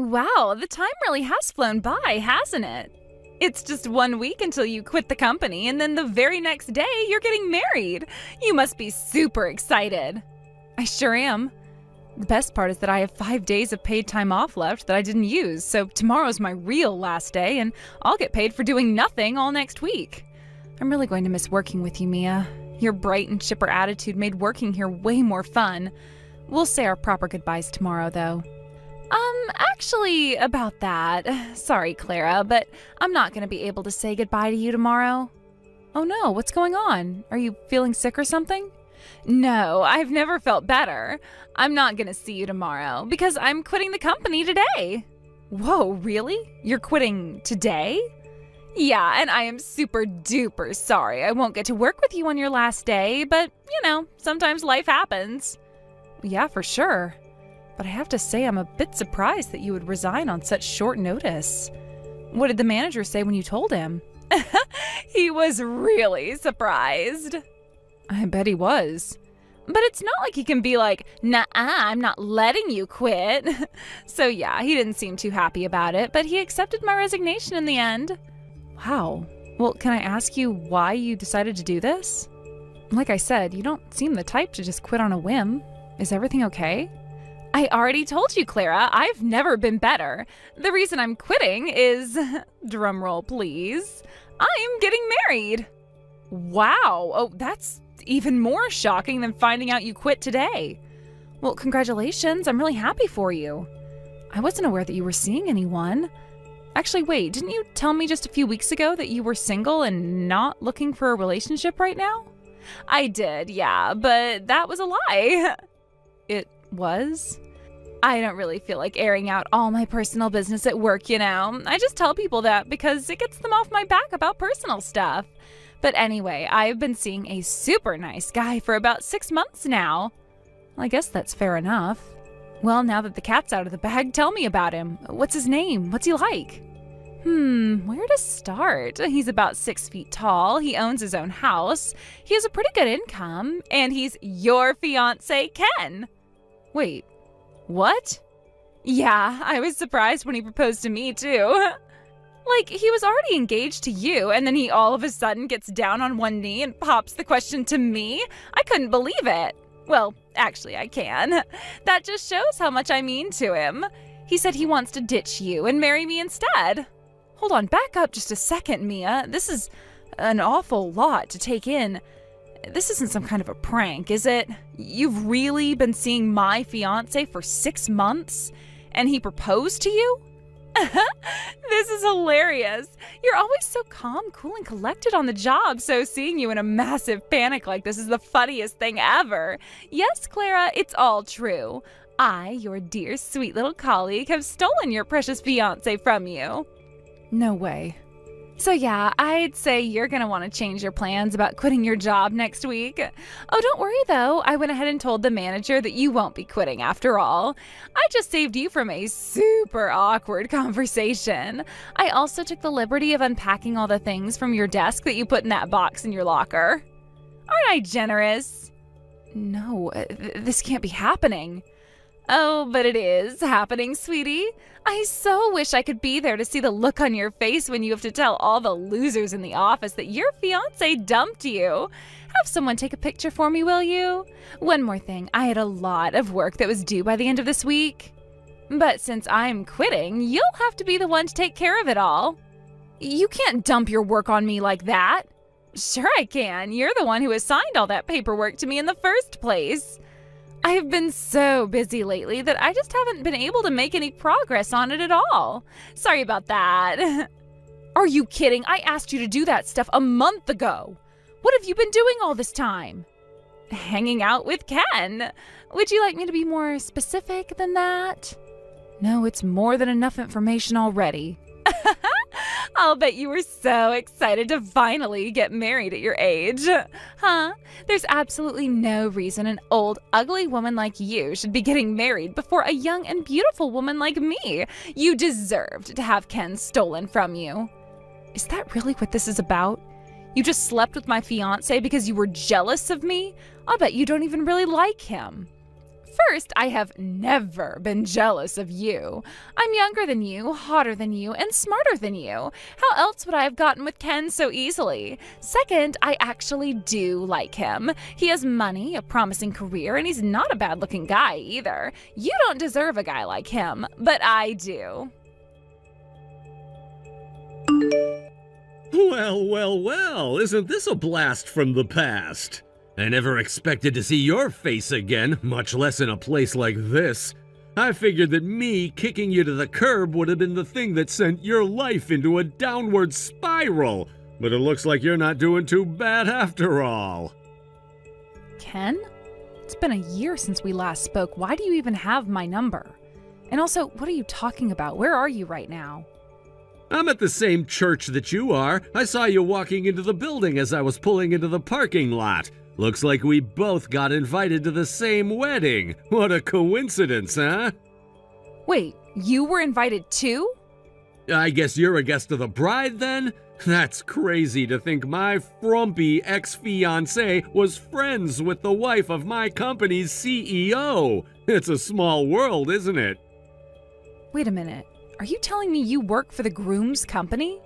Wow, the time really has flown by, hasn't it? It's just 1 week until you quit the company, and then the very next day you're getting married. You must be super excited. I sure am. The best part is that I have 5 days of paid time off left that I didn't use, so tomorrow's my real last day, and I'll get paid for doing nothing all next week. I'm really going to miss working with you, Mia. Your bright and chipper attitude made working here way more fun. We'll say our proper goodbyes tomorrow, though. Actually, about that, sorry, Clara, but I'm not going to be able to say goodbye to you tomorrow. Oh no, what's going on? Are you feeling sick or something? No, I've never felt better. I'm not going to see you tomorrow because I'm quitting the company today. Whoa, really? You're quitting today? Yeah, and I am super duper sorry I won't get to work with you on your last day, but, sometimes life happens. Yeah, for sure. But I have to say I'm a bit surprised that you would resign on such short notice. What did the manager say when you told him? He was really surprised. I bet he was. But it's not like he can be like, "Nah, I'm not letting you quit." So yeah, he didn't seem too happy about it, but he accepted my resignation in the end. Wow. Well, can I ask you why you decided to do this? Like I said, you don't seem the type to just quit on a whim. Is everything okay? I already told you, Clara, I've never been better. The reason I'm quitting is, drumroll please, I'm getting married. Wow, oh, that's even more shocking than finding out you quit today. Well, congratulations, I'm really happy for you. I wasn't aware that you were seeing anyone. Actually, wait, didn't you tell me just a few weeks ago that you were single and not looking for a relationship right now? I did, yeah, but that was a lie. It was? I don't really feel like airing out all my personal business at work, I just tell people that because it gets them off my back about personal stuff. But anyway, I've been seeing a super nice guy for about 6 months now. I guess that's fair enough. Well, now that the cat's out of the bag, tell me about him. What's his name? What's he like? Where to start? He's about 6 feet tall, he owns his own house, he has a pretty good income, and he's your fiancé, Ken. Wait, what? Yeah, I was surprised when he proposed to me, too. Like, he was already engaged to you, and then he all of a sudden gets down on one knee and pops the question to me? I couldn't believe it. Well, actually, I can. That just shows how much I mean to him. He said he wants to ditch you and marry me instead. Hold on, back up just a second, Mia. This is an awful lot to take in. This isn't some kind of a prank, is it? You've really been seeing my fiancé for 6 months, and he proposed to you? This is hilarious. You're always so calm, cool, and collected on the job, so seeing you in a massive panic like this is the funniest thing ever. Yes, Clara, it's all true. I, your dear, sweet little colleague, have stolen your precious fiancé from you. No way. So yeah, I'd say you're gonna want to change your plans about quitting your job next week. Oh, don't worry though. I went ahead and told the manager that you won't be quitting after all. I just saved you from a super awkward conversation. I also took the liberty of unpacking all the things from your desk that you put in that box in your locker. Aren't I generous? No, this can't be happening. Oh, but it is happening, sweetie. I so wish I could be there to see the look on your face when you have to tell all the losers in the office that your fiancé dumped you. Have someone take a picture for me, will you? One more thing, I had a lot of work that was due by the end of this week. But since I'm quitting, you'll have to be the one to take care of it all. You can't dump your work on me like that. Sure I can. You're the one who assigned all that paperwork to me in the first place. I have been so busy lately that I just haven't been able to make any progress on it at all. Sorry about that. Are you kidding? I asked you to do that stuff a month ago. What have you been doing all this time? Hanging out with Ken. Would you like me to be more specific than that? No, it's more than enough information already. I'll bet you were so excited to finally get married at your age. Huh? There's absolutely no reason an old, ugly woman like you should be getting married before a young and beautiful woman like me. You deserved to have Ken stolen from you. Is that really what this is about? You just slept with my fiancé because you were jealous of me? I'll bet you don't even really like him. First, I have never been jealous of you. I'm younger than you, hotter than you, and smarter than you. How else would I have gotten with Ken so easily? Second, I actually do like him. He has money, a promising career, and he's not a bad-looking guy either. You don't deserve a guy like him, but I do. Well, isn't this a blast from the past? I never expected to see your face again, much less in a place like this. I figured that me kicking you to the curb would have been the thing that sent your life into a downward spiral, but it looks like you're not doing too bad after all. Ken? It's been a year since we last spoke. Why do you even have my number? And also, what are you talking about? Where are you right now? I'm at the same church that you are. I saw you walking into the building as I was pulling into the parking lot. Looks like we both got invited to the same wedding. What a coincidence, huh? Wait, you were invited too? I guess you're a guest of the bride then? That's crazy to think my frumpy ex-fiancé was friends with the wife of my company's CEO. It's a small world, isn't it? Wait a minute. Are you telling me you work for the groom's company?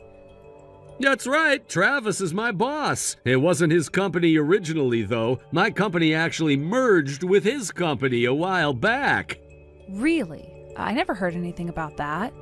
That's right, Travis is my boss. It wasn't his company originally, though. My company actually merged with his company a while back. Really? I never heard anything about that.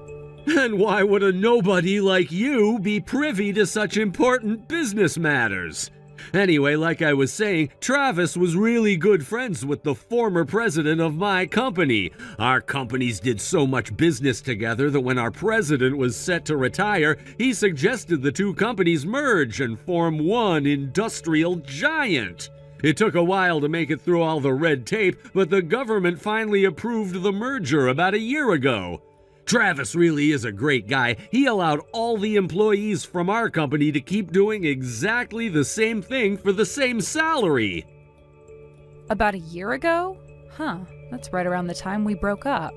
And why would a nobody like you be privy to such important business matters? Anyway, like I was saying, Travis was really good friends with the former president of my company. Our companies did so much business together that when our president was set to retire, he suggested the two companies merge and form one industrial giant. It took a while to make it through all the red tape, but the government finally approved the merger about a year ago. Travis really is a great guy. He allowed all the employees from our company to keep doing exactly the same thing for the same salary. About a year ago? Huh, that's right around the time we broke up.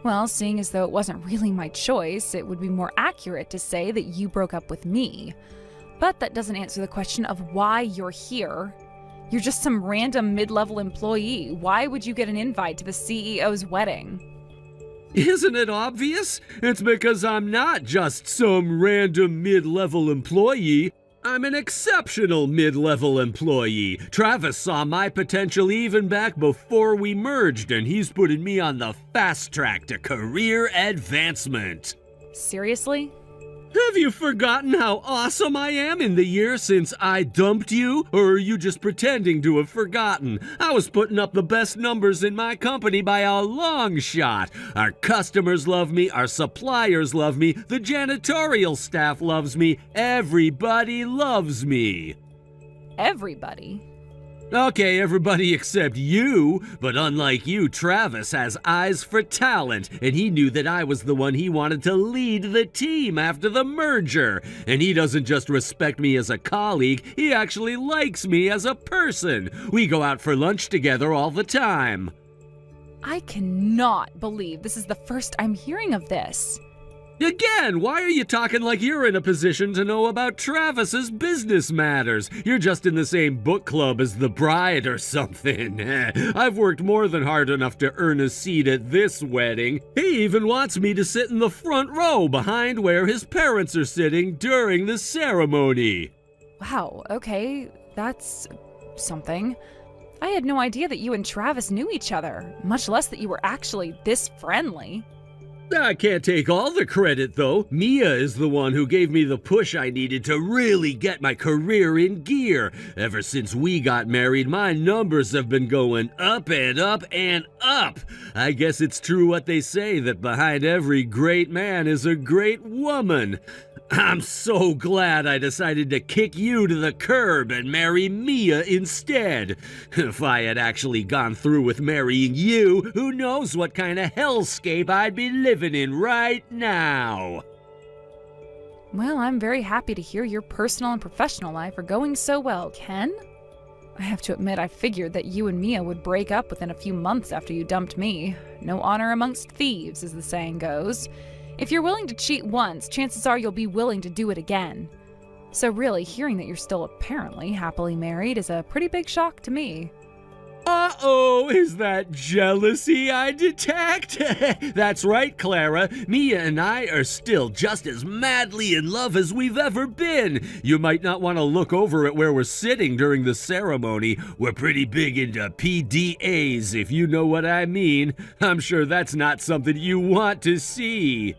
Well, seeing as though it wasn't really my choice, it would be more accurate to say that you broke up with me. But that doesn't answer the question of why you're here. You're just some random mid-level employee. Why would you get an invite to the CEO's wedding? Isn't it obvious? It's because I'm not just some random mid-level employee. I'm an exceptional mid-level employee. Travis saw my potential even back before we merged, and he's putting me on the fast track to career advancement. Seriously? Have you forgotten how awesome I am in the year since I dumped you? Or are you just pretending to have forgotten? I was putting up the best numbers in my company by a long shot. Our customers love me, our suppliers love me, the janitorial staff loves me, everybody loves me. Everybody? Okay, everybody except you, but unlike you, Travis has eyes for talent, and he knew that I was the one he wanted to lead the team after the merger. And he doesn't just respect me as a colleague, he actually likes me as a person. We go out for lunch together all the time. I cannot believe this is the first I'm hearing of this. Again, why are you talking like you're in a position to know about Travis's business matters? You're just in the same book club as the bride or something. I've worked more than hard enough to earn a seat at this wedding. He even wants me to sit in the front row behind where his parents are sitting during the ceremony. Wow, okay, that's something. I had no idea that you and Travis knew each other, much less that you were actually this friendly. I can't take all the credit, though. Mia is the one who gave me the push I needed to really get my career in gear. Ever since we got married, my numbers have been going up and up and up. I guess it's true what they say, that behind every great man is a great woman. I'm so glad I decided to kick you to the curb and marry Mia instead. If I had actually gone through with marrying you, who knows what kind of hellscape I'd be living in right now. Well, I'm very happy to hear your personal and professional life are going so well, Ken. I have to admit, I figured that you and Mia would break up within a few months after you dumped me. No honor amongst thieves, as the saying goes. If you're willing to cheat once, chances are you'll be willing to do it again. So really, hearing that you're still apparently happily married is a pretty big shock to me. Uh-oh, is that jealousy I detect? That's right, Clara. Mia and I are still just as madly in love as we've ever been. You might not want to look over at where we're sitting during the ceremony. We're pretty big into PDAs, if you know what I mean. I'm sure that's not something you want to see.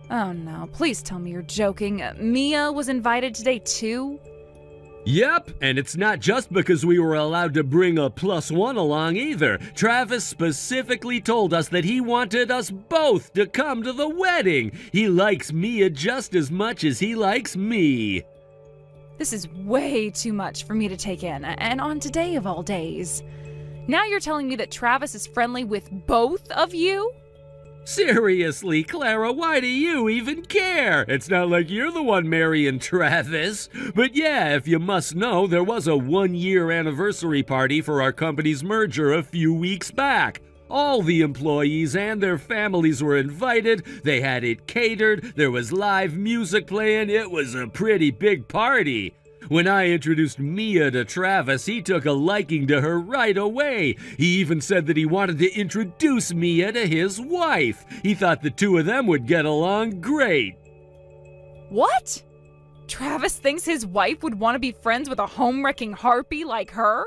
Oh no, please tell me you're joking. Mia was invited today too? Yep, and it's not just because we were allowed to bring a +1 along either. Travis specifically told us that he wanted us both to come to the wedding. He likes Mia just as much as he likes me. This is way too much for me to take in, and on today of all days. Now you're telling me that Travis is friendly with both of you? Seriously, Clara, why do you even care? It's not like you're the one marrying Travis. But yeah, if you must know, there was a 1-year anniversary party for our company's merger a few weeks back. All the employees and their families were invited, they had it catered, there was live music playing, it was a pretty big party. When I introduced Mia to Travis, he took a liking to her right away. He even said that he wanted to introduce Mia to his wife. He thought the two of them would get along great. What? Travis thinks his wife would want to be friends with a home-wrecking harpy like her?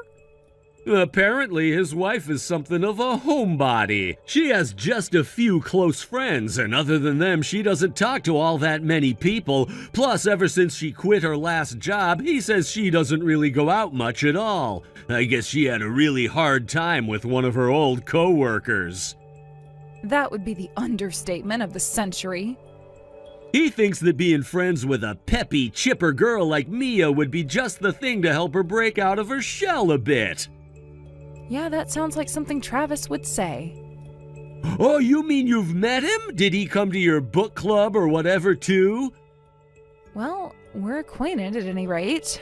Apparently, his wife is something of a homebody. She has just a few close friends, and other than them, she doesn't talk to all that many people. Plus, ever since she quit her last job, he says she doesn't really go out much at all. I guess she had a really hard time with one of her old coworkers. That would be the understatement of the century. He thinks that being friends with a peppy, chipper girl like Mia would be just the thing to help her break out of her shell a bit. Yeah, that sounds like something Travis would say. Oh, you mean you've met him? Did he come to your book club or whatever, too? Well, we're acquainted at any rate.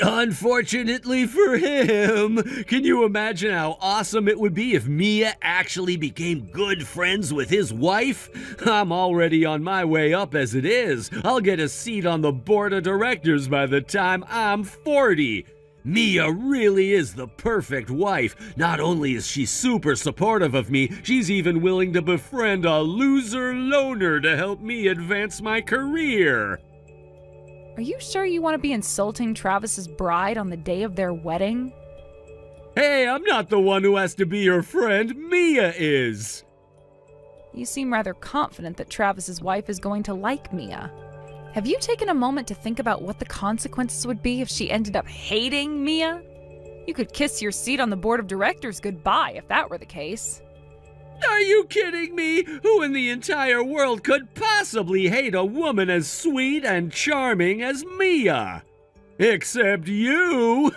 Unfortunately for him. Can you imagine how awesome it would be if Mia actually became good friends with his wife? I'm already on my way up as it is. I'll get a seat on the board of directors by the time I'm 40. Mia really is the perfect wife. Not only is she super supportive of me, she's even willing to befriend a loser loner to help me advance my career. Are you sure you want to be insulting Travis's bride on the day of their wedding? Hey, I'm not the one who has to be your friend. Mia is. You seem rather confident that Travis's wife is going to like Mia. Have you taken a moment to think about what the consequences would be if she ended up hating Mia? You could kiss your seat on the board of directors goodbye if that were the case. Are you kidding me? Who in the entire world could possibly hate a woman as sweet and charming as Mia? Except you!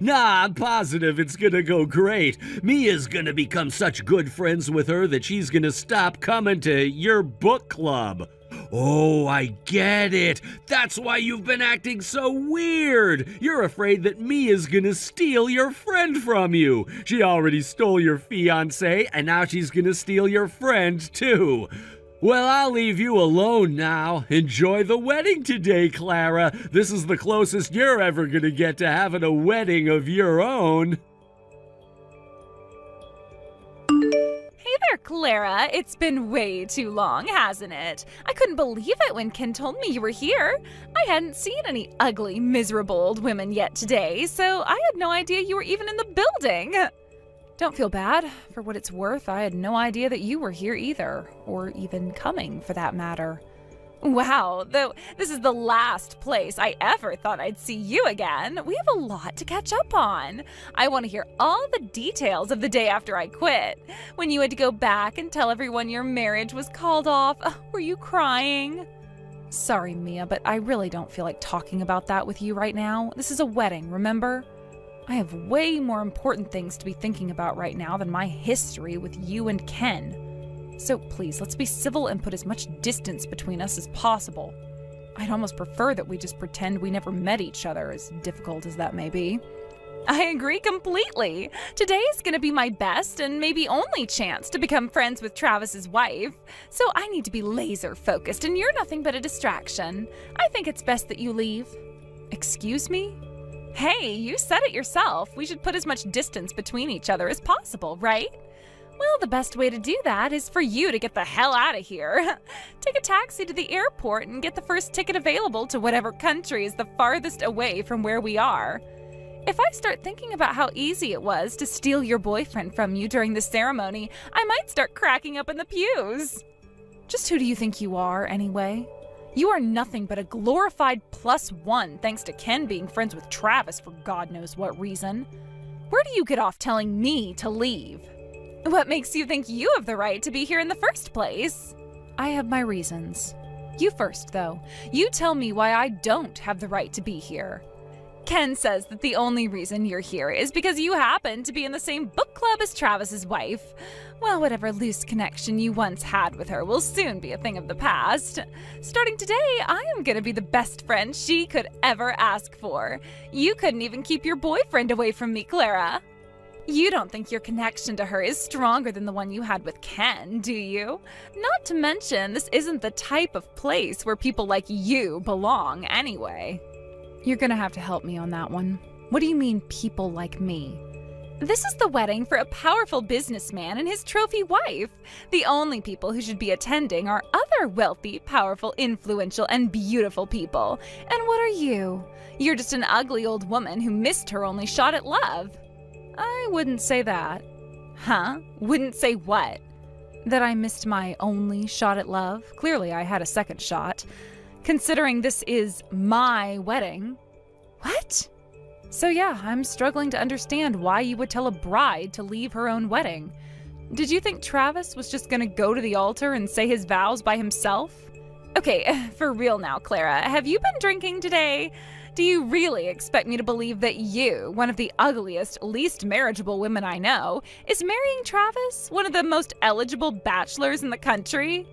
Nah, I'm positive it's gonna go great. Mia's gonna become such good friends with her that she's gonna stop coming to your book club. Oh, I get it. That's why you've been acting so weird. You're afraid that Mia's gonna steal your friend from you. She already stole your fiancé, and now she's gonna steal your friend, too. Well, I'll leave you alone now. Enjoy the wedding today, Clara. This is the closest you're ever gonna get to having a wedding of your own. Hey there, Clara. It's been way too long, hasn't it? I couldn't believe it when Ken told me you were here. I hadn't seen any ugly, miserable old women yet today, so I had no idea you were even in the building. Don't feel bad. For what it's worth, I had no idea that you were here either, or even coming for that matter. Wow, though this is the last place I ever thought I'd see you again. We have a lot to catch up on. I want to hear all the details of the day after I quit. When you had to go back and tell everyone your marriage was called off, were you crying? Sorry, Mia, but I really don't feel like talking about that with you right now. This is a wedding, remember? I have way more important things to be thinking about right now than my history with you and Ken. So please, let's be civil and put as much distance between us as possible. I'd almost prefer that we just pretend we never met each other, as difficult as that may be. I agree completely. Today is going to be my best and maybe only chance to become friends with Travis's wife. So I need to be laser focused, and you're nothing but a distraction. I think it's best that you leave. Excuse me? Hey, you said it yourself. We should put as much distance between each other as possible, right? Well, the best way to do that is for you to get the hell out of here. Take a taxi to the airport and get the first ticket available to whatever country is the farthest away from where we are. If I start thinking about how easy it was to steal your boyfriend from you during the ceremony, I might start cracking up in the pews. Just who do you think you are, anyway? You are nothing but a glorified +1 thanks to Ken being friends with Travis for God knows what reason. Where do you get off telling me to leave? What makes you think you have the right to be here in the first place? I have my reasons. You first, though. You tell me why I don't have the right to be here. Ken says that the only reason you're here is because you happen to be in the same book club as Travis's wife. Well, whatever loose connection you once had with her will soon be a thing of the past. Starting today, I am going to be the best friend she could ever ask for. You couldn't even keep your boyfriend away from me, Clara. You don't think your connection to her is stronger than the one you had with Ken, do you? Not to mention, this isn't the type of place where people like you belong anyway. You're gonna have to help me on that one. What do you mean, people like me? This is the wedding for a powerful businessman and his trophy wife. The only people who should be attending are other wealthy, powerful, influential, and beautiful people. And what are you? You're just an ugly old woman who missed her only shot at love. I wouldn't say that. Huh? Wouldn't say what? That I missed my only shot at love? Clearly I had a second shot. Considering this is my wedding. What? So yeah, I'm struggling to understand why you would tell a bride to leave her own wedding. Did you think Travis was just gonna go to the altar and say his vows by himself? Okay, for real now, Clara, have you been drinking today? Do you really expect me to believe that you, one of the ugliest, least marriageable women I know, is marrying Travis, one of the most eligible bachelors in the country?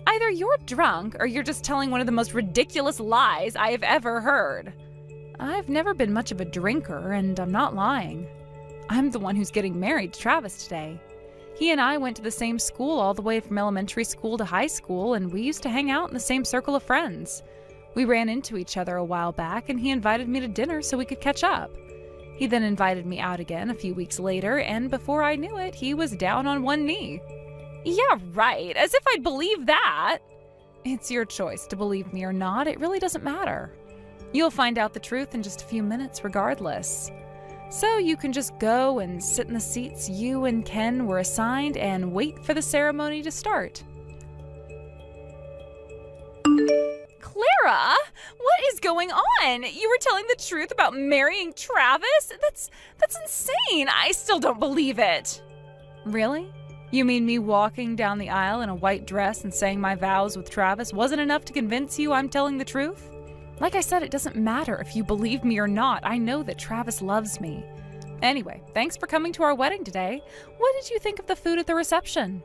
Either you're drunk or you're just telling one of the most ridiculous lies I have ever heard. I've never been much of a drinker, and I'm not lying. I'm the one who's getting married to Travis today. He and I went to the same school all the way from elementary school to high school, and we used to hang out in the same circle of friends. We ran into each other a while back, and he invited me to dinner so we could catch up. He then invited me out again a few weeks later, and before I knew it, he was down on one knee. Yeah, right. As if I'd believe that. It's your choice to believe me or not. It really doesn't matter. You'll find out the truth in just a few minutes regardless. So you can just go and sit in the seats you and Ken were assigned and wait for the ceremony to start. Clara, what is going on? You were telling the truth about marrying Travis? That's insane. I still don't believe it. Really? You mean me walking down the aisle in a white dress and saying my vows with Travis wasn't enough to convince you I'm telling the truth? Like I said, it doesn't matter if you believe me or not. I know that Travis loves me. Anyway, thanks for coming to our wedding today. What did you think of the food at the reception?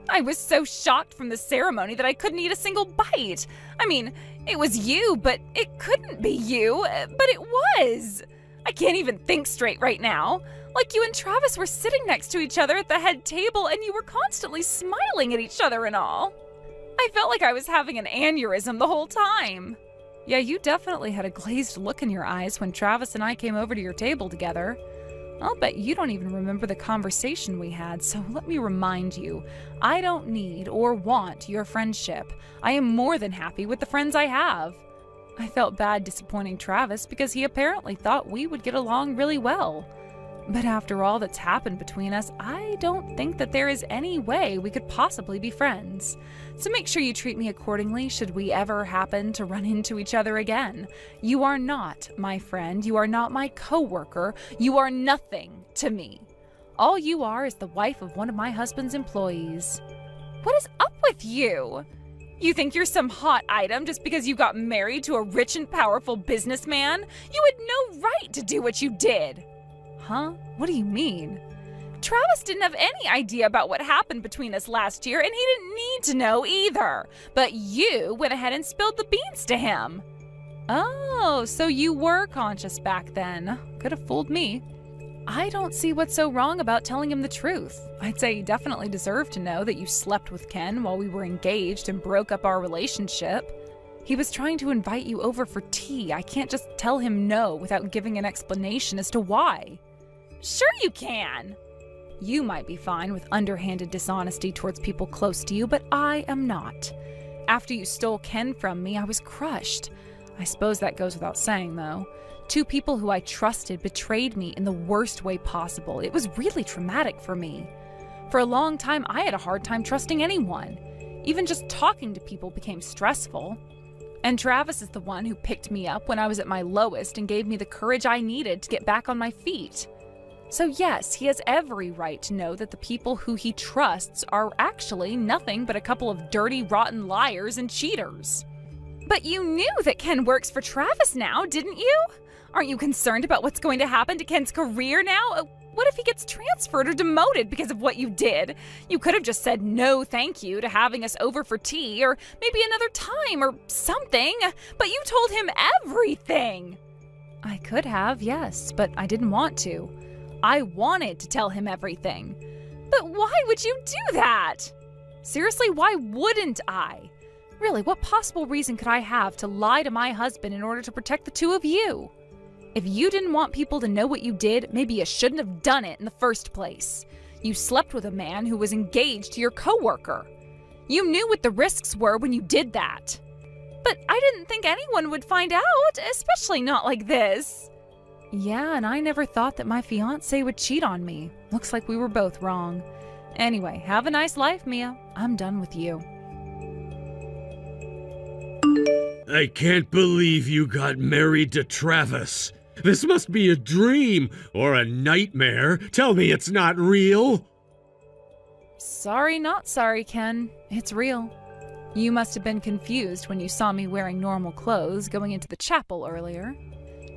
I was so shocked from the ceremony that I couldn't eat a single bite. I mean, it was you, but it couldn't be you. But it was. I can't even think straight right now. Like you and Travis were sitting next to each other at the head table and you were constantly smiling at each other and all. I felt like I was having an aneurysm the whole time. Yeah, you definitely had a glazed look in your eyes when Travis and I came over to your table together. I'll bet you don't even remember the conversation we had, so let me remind you. I don't need or want your friendship. I am more than happy with the friends I have. I felt bad disappointing Travis because he apparently thought we would get along really well. But after all that's happened between us, I don't think that there is any way we could possibly be friends. So make sure you treat me accordingly should we ever happen to run into each other again. You are not my friend. You are not my coworker. You are nothing to me. All you are is the wife of one of my husband's employees. What is up with you? You think you're some hot item just because you got married to a rich and powerful businessman? You had no right to do what you did. Huh? What do you mean? Travis didn't have any idea about what happened between us last year, and he didn't need to know either. But you went ahead and spilled the beans to him. Oh, so you were conscious back then. Could have fooled me. I don't see what's so wrong about telling him the truth. I'd say he definitely deserved to know that you slept with Ken while we were engaged and broke up our relationship. He was trying to invite you over for tea. I can't just tell him no without giving an explanation as to why. Sure you can. You might be fine with underhanded dishonesty towards people close to you, but I am not. After you stole Ken from me, I was crushed. I suppose that goes without saying, though. 2 people who I trusted betrayed me in the worst way possible. It was really traumatic for me. For a long time, I had a hard time trusting anyone. Even just talking to people became stressful. And Travis is the one who picked me up when I was at my lowest and gave me the courage I needed to get back on my feet. So yes, he has every right to know that the people who he trusts are actually nothing but a couple of dirty, rotten liars and cheaters. But you knew that Ken works for Travis now, didn't you? Aren't you concerned about what's going to happen to Ken's career now? What if he gets transferred or demoted because of what you did? You could have just said no thank you to having us over for tea, or maybe another time or something, but you told him everything. I could have, yes, but I didn't want to. I wanted to tell him everything. But why would you do that? Seriously, why wouldn't I? Really, what possible reason could I have to lie to my husband in order to protect the 2 of you? If you didn't want people to know what you did, maybe you shouldn't have done it in the first place. You slept with a man who was engaged to your coworker. You knew what the risks were when you did that. But I didn't think anyone would find out, especially not like this. Yeah, and I never thought that my fiancé would cheat on me. Looks like we were both wrong. Anyway, have a nice life, Mia. I'm done with you. I can't believe you got married to Travis. This must be a dream or a nightmare. Tell me it's not real. Sorry, not sorry, Ken. It's real. You must have been confused when you saw me wearing normal clothes going into the chapel earlier.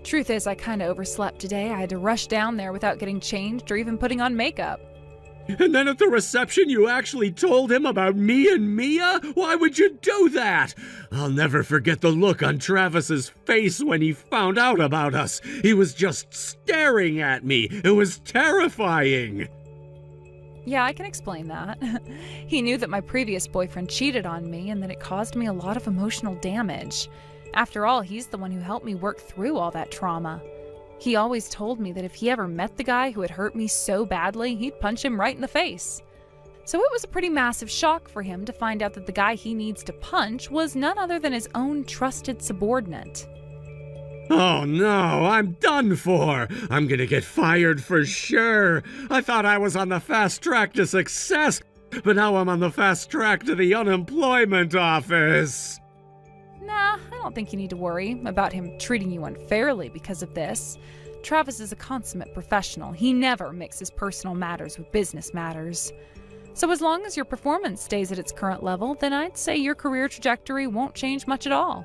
Truth is, I kinda overslept today. I had to rush down there without getting changed or even putting on makeup. And then at the reception you actually told him about me and Mia? Why would you do that? I'll never forget the look on Travis's face when he found out about us. He was just staring at me. It was terrifying. Yeah, I can explain that. He knew that my previous boyfriend cheated on me and that it caused me a lot of emotional damage. After all, he's the one who helped me work through all that trauma. He always told me that if he ever met the guy who had hurt me so badly, he'd punch him right in the face. So it was a pretty massive shock for him to find out that the guy he needs to punch was none other than his own trusted subordinate. Oh no, I'm done for. I'm gonna get fired for sure. I thought I was on the fast track to success, but now I'm on the fast track to the unemployment office. Nah, I don't think you need to worry about him treating you unfairly because of this. Travis is a consummate professional. He never mixes personal matters with business matters. So as long as your performance stays at its current level, then I'd say your career trajectory won't change much at all.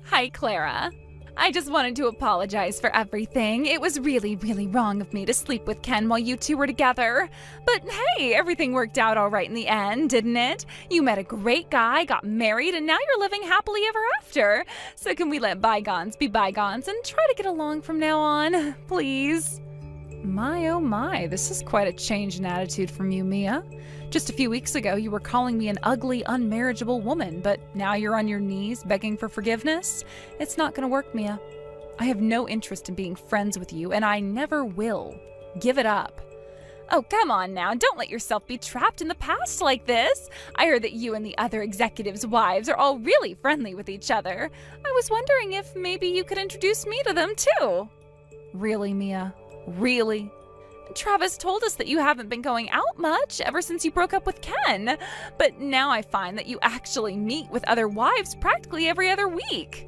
Hi, Clara. I just wanted to apologize for everything. It was really, really wrong of me to sleep with Ken while you 2 were together. But hey, everything worked out all right in the end, didn't it? You met a great guy, got married, and now you're living happily ever after. So can we let bygones be bygones and try to get along from now on, please? My oh my, this is quite a change in attitude from you, Mia. Just a few weeks ago, you were calling me an ugly, unmarriageable woman, but now you're on your knees begging for forgiveness? It's not gonna work, Mia. I have no interest in being friends with you, and I never will. Give it up. Oh, come on now. Don't let yourself be trapped in the past like this. I heard that you and the other executives' wives are all really friendly with each other. I was wondering if maybe you could introduce me to them, too. Really, Mia? Really? Travis told us that you haven't been going out much ever since you broke up with Ken. But now I find that you actually meet with other wives practically every other week.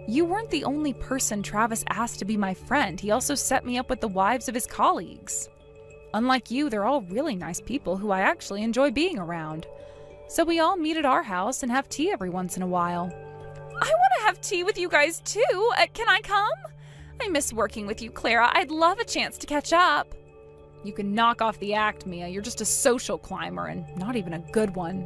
You weren't the only person Travis asked to be my friend. He also set me up with the wives of his colleagues. Unlike you, they're all really nice people who I actually enjoy being around. So we all meet at our house and have tea every once in a while. I want to have tea with you guys too. Can I come? I miss working with you, Clara. I'd love a chance to catch up. You can knock off the act, Mia. You're just a social climber and not even a good one.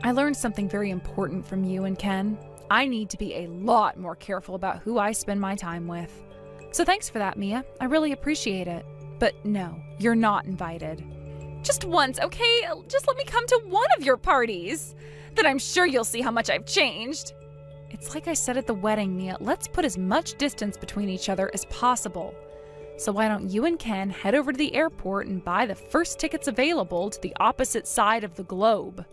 I learned something very important from you and Ken. I need to be a lot more careful about who I spend my time with. So thanks for that, Mia. I really appreciate it. But no, you're not invited. Just once, okay? Just let me come to one of your parties. then I'm sure you'll see how much I've changed. It's like I said at the wedding, Mia, let's put as much distance between each other as possible. So why don't you and Ken head over to the airport and buy the first tickets available to the opposite side of the globe?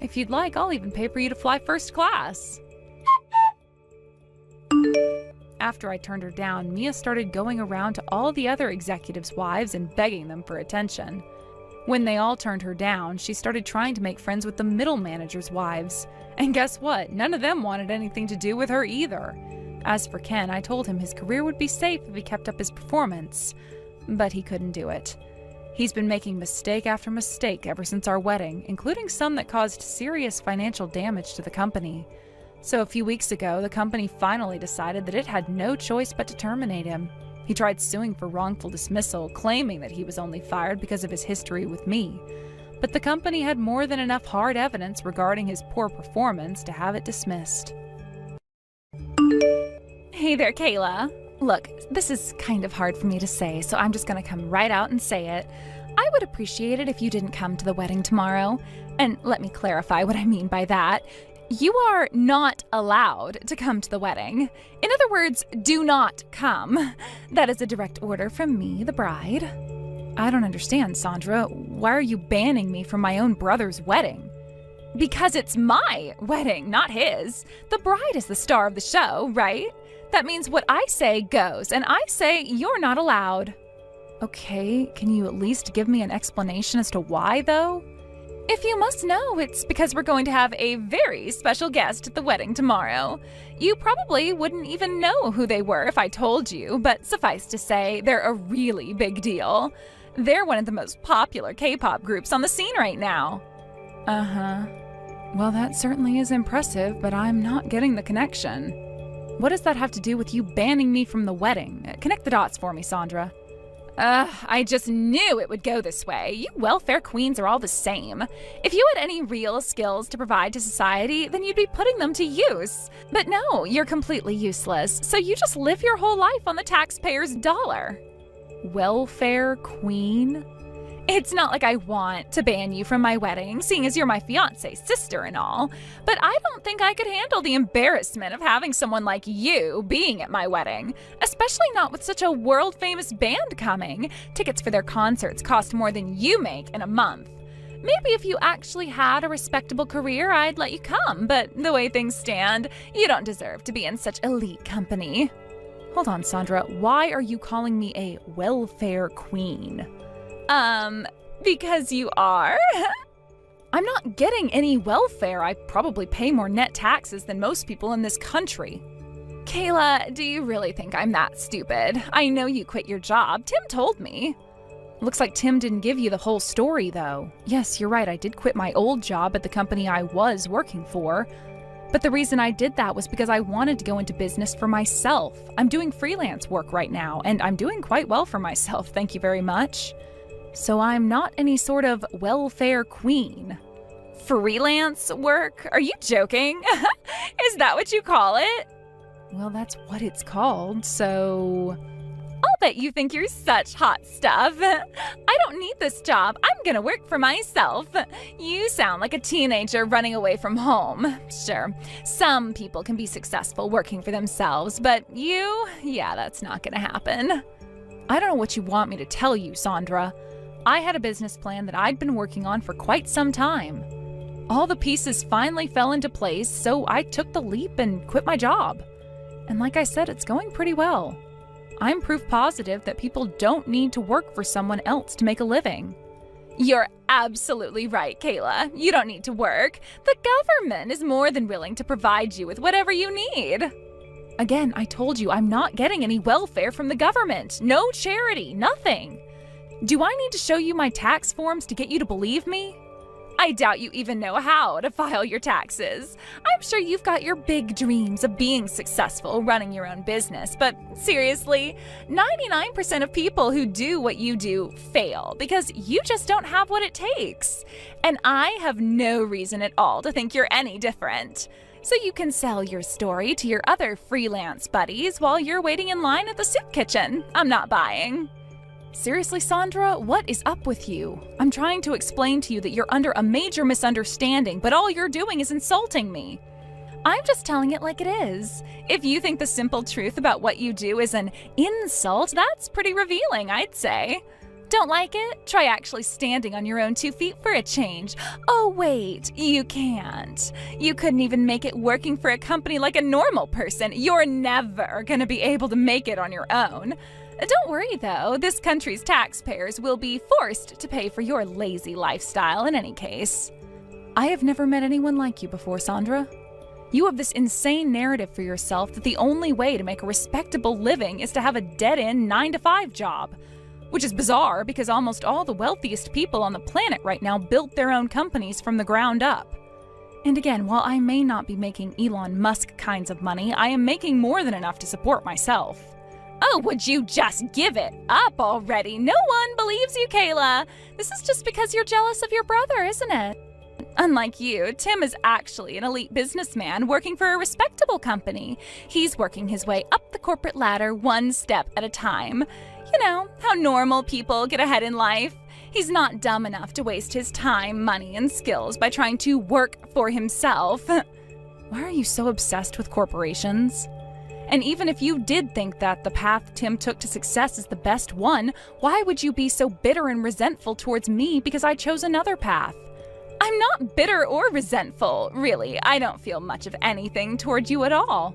If you'd like, I'll even pay for you to fly first class. After I turned her down, Mia started going around to all the other executives' wives and begging them for attention. When they all turned her down, she started trying to make friends with the middle managers' wives. And guess what? None of them wanted anything to do with her either. As for Ken, I told him his career would be safe if he kept up his performance. But he couldn't do it. He's been making mistake after mistake ever since our wedding, including some that caused serious financial damage to the company. So a few weeks ago, the company finally decided that it had no choice but to terminate him. He tried suing for wrongful dismissal, claiming that he was only fired because of his history with me. But the company had more than enough hard evidence regarding his poor performance to have it dismissed. Hey there, Kayla. Look, this is kind of hard for me to say, so I'm just gonna come right out and say it. I would appreciate it if you didn't come to the wedding tomorrow. And let me clarify what I mean by that. You are not allowed to come to the wedding. In other words, do not come. That is a direct order from me, the bride. I don't understand, Sandra. Why are you banning me from my own brother's wedding? Because it's my wedding, not his. The bride is the star of the show, right? That means what I say goes, and I say you're not allowed. Okay, can you at least give me an explanation as to why, though? If you must know, it's because we're going to have a very special guest at the wedding tomorrow. You probably wouldn't even know who they were if I told you, but suffice to say, they're a really big deal. They're one of the most popular K-pop groups on the scene right now. Uh-huh. Well, that certainly is impressive, but I'm not getting the connection. What does that have to do with you banning me from the wedding? Connect the dots for me, Sandra. I just knew it would go this way. You welfare queens are all the same. If you had any real skills to provide to society, then you'd be putting them to use. But no, you're completely useless, so you just live your whole life on the taxpayer's dollar. Welfare queen? It's not like I want to ban you from my wedding, seeing as you're my fiancé's sister and all, but I don't think I could handle the embarrassment of having someone like you being at my wedding, especially not with such a world-famous band coming. Tickets for their concerts cost more than you make in a month. Maybe if you actually had a respectable career, I'd let you come, but the way things stand, you don't deserve to be in such elite company. Hold on, Sandra, why are you calling me a welfare queen? Because you are? I'm not getting any welfare. I probably pay more net taxes than most people in this country. Kayla, do you really think I'm that stupid? I know you quit your job. Tim told me. Looks like Tim didn't give you the whole story, though. Yes, you're right. I did quit my old job at the company I was working for. But the reason I did that was because I wanted to go into business for myself. I'm doing freelance work right now, and I'm doing quite well for myself, thank you very much. So I'm not any sort of welfare queen. Freelance work? Are you joking? Is that what you call it? Well, that's what it's called, so... I'll bet you think you're such hot stuff. I don't need this job. I'm gonna work for myself. You sound like a teenager running away from home. Sure, some people can be successful working for themselves, but you? Yeah, that's not gonna happen. I don't know what you want me to tell you, Sandra. I had a business plan that I'd been working on for quite some time. All the pieces finally fell into place, so I took the leap and quit my job. And like I said, it's going pretty well. I'm proof positive that people don't need to work for someone else to make a living. You're absolutely right, Kayla. You don't need to work. The government is more than willing to provide you with whatever you need. Again, I told you I'm not getting any welfare from the government. No charity, nothing. Do I need to show you my tax forms to get you to believe me? I doubt you even know how to file your taxes. I'm sure you've got your big dreams of being successful running your own business, but seriously, 99% of people who do what you do fail because you just don't have what it takes. And I have no reason at all to think you're any different. So you can sell your story to your other freelance buddies while you're waiting in line at the soup kitchen. I'm not buying. Seriously, Sandra, what is up with you? I'm trying to explain to you that you're under a major misunderstanding, but all you're doing is insulting me. I'm just telling it like it is. If you think the simple truth about what you do is an insult, that's pretty revealing, I'd say. Don't like it? Try actually standing on your own 2 feet for a change. Oh, wait, you can't. You couldn't even make it working for a company like a normal person. You're never gonna be able to make it on your own. Don't worry, though. This country's taxpayers will be forced to pay for your lazy lifestyle in any case. I have never met anyone like you before, Sandra. You have this insane narrative for yourself that the only way to make a respectable living is to have a dead-end 9-to-5 job. Which is bizarre because almost all the wealthiest people on the planet right now built their own companies from the ground up. And again, while I may not be making Elon Musk kinds of money, I am making more than enough to support myself. Oh, would you just give it up already? No one believes you, Kayla. This is just because you're jealous of your brother, isn't it? Unlike you, Tim is actually an elite businessman working for a respectable company. He's working his way up the corporate ladder one step at a time. You know, how normal people get ahead in life. He's not dumb enough to waste his time, money, and skills by trying to work for himself. Why are you so obsessed with corporations? And even if you did think that the path Tim took to success is the best one, why would you be so bitter and resentful towards me because I chose another path? I'm not bitter or resentful, really. I don't feel much of anything toward you at all.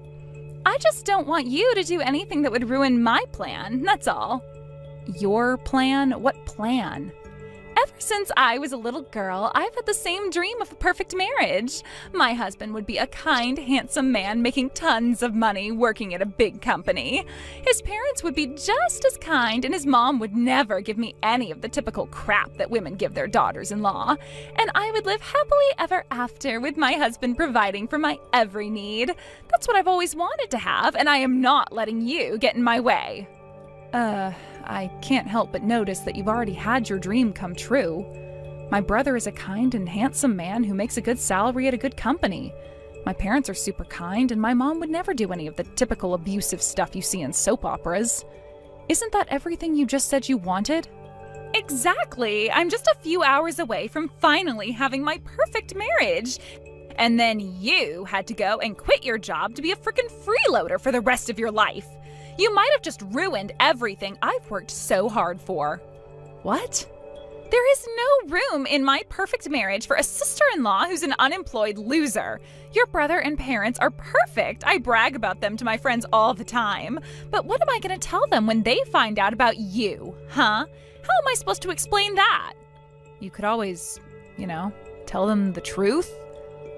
I just don't want you to do anything that would ruin my plan, that's all. Your plan? What plan? Ever since I was a little girl, I've had the same dream of the perfect marriage. My husband would be a kind, handsome man making tons of money working at a big company. His parents would be just as kind, and his mom would never give me any of the typical crap that women give their daughters-in-law. And I would live happily ever after with my husband providing for my every need. That's what I've always wanted to have, and I am not letting you get in my way. I can't help but notice that you've already had your dream come true. My brother is a kind and handsome man who makes a good salary at a good company. My parents are super kind, and my mom would never do any of the typical abusive stuff you see in soap operas. Isn't that everything you just said you wanted? Exactly! I'm just a few hours away from finally having my perfect marriage. And then you had to go and quit your job to be a frickin' freeloader for the rest of your life. You might have just ruined everything I've worked so hard for. What? There is no room in my perfect marriage for a sister-in-law who's an unemployed loser. Your brother and parents are perfect. I brag about them to my friends all the time. But what am I going to tell them when they find out about you, huh? How am I supposed to explain that? You could always, tell them the truth.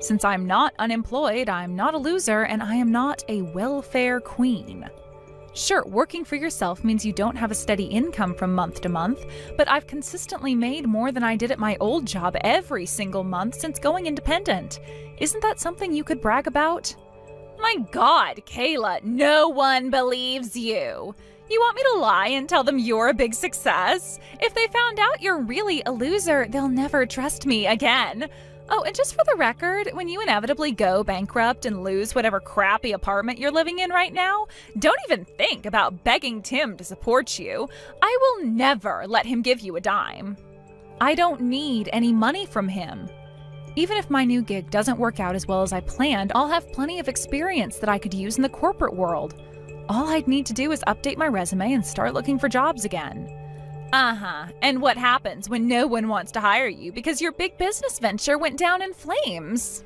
Since I'm not unemployed, I'm not a loser, and I am not a welfare queen. Sure, working for yourself means you don't have a steady income from month to month, but I've consistently made more than I did at my old job every single month since going independent. Isn't that something you could brag about? My God, Kayla, no one believes you. You want me to lie and tell them you're a big success? If they found out you're really a loser, they'll never trust me again. Oh, and just for the record, when you inevitably go bankrupt and lose whatever crappy apartment you're living in right now, don't even think about begging Tim to support you. I will never let him give you a dime. I don't need any money from him. Even if my new gig doesn't work out as well as I planned, I'll have plenty of experience that I could use in the corporate world. All I'd need to do is update my resume and start looking for jobs again. And what happens when no one wants to hire you because your big business venture went down in flames?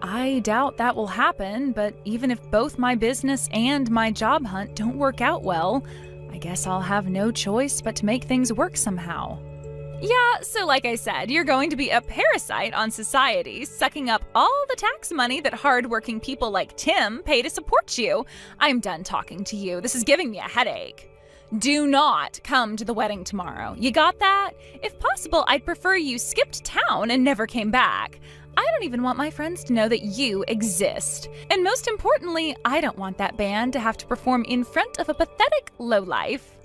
I doubt that will happen, but even if both my business and my job hunt don't work out well, I guess I'll have no choice but to make things work somehow. Yeah, so like I said, you're going to be a parasite on society, sucking up all the tax money that hardworking people like Tim pay to support you. I'm done talking to you. This is giving me a headache. Do not come to the wedding tomorrow. You got that? If possible, I'd prefer you skipped town and never came back. I don't even want my friends to know that you exist. And most importantly, I don't want that band to have to perform in front of a pathetic lowlife.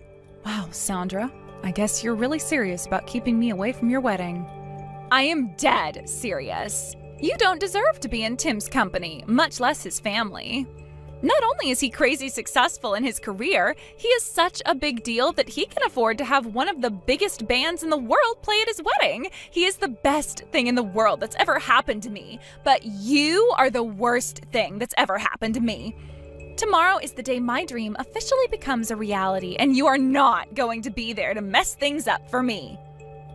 Wow, Sandra, I guess you're really serious about keeping me away from your wedding. I am dead serious. You don't deserve to be in Tim's company, much less his family. Not only is he crazy successful in his career, he is such a big deal that he can afford to have one of the biggest bands in the world play at his wedding. He is the best thing in the world that's ever happened to me, but you are the worst thing that's ever happened to me. Tomorrow is the day my dream officially becomes a reality, and you are not going to be there to mess things up for me.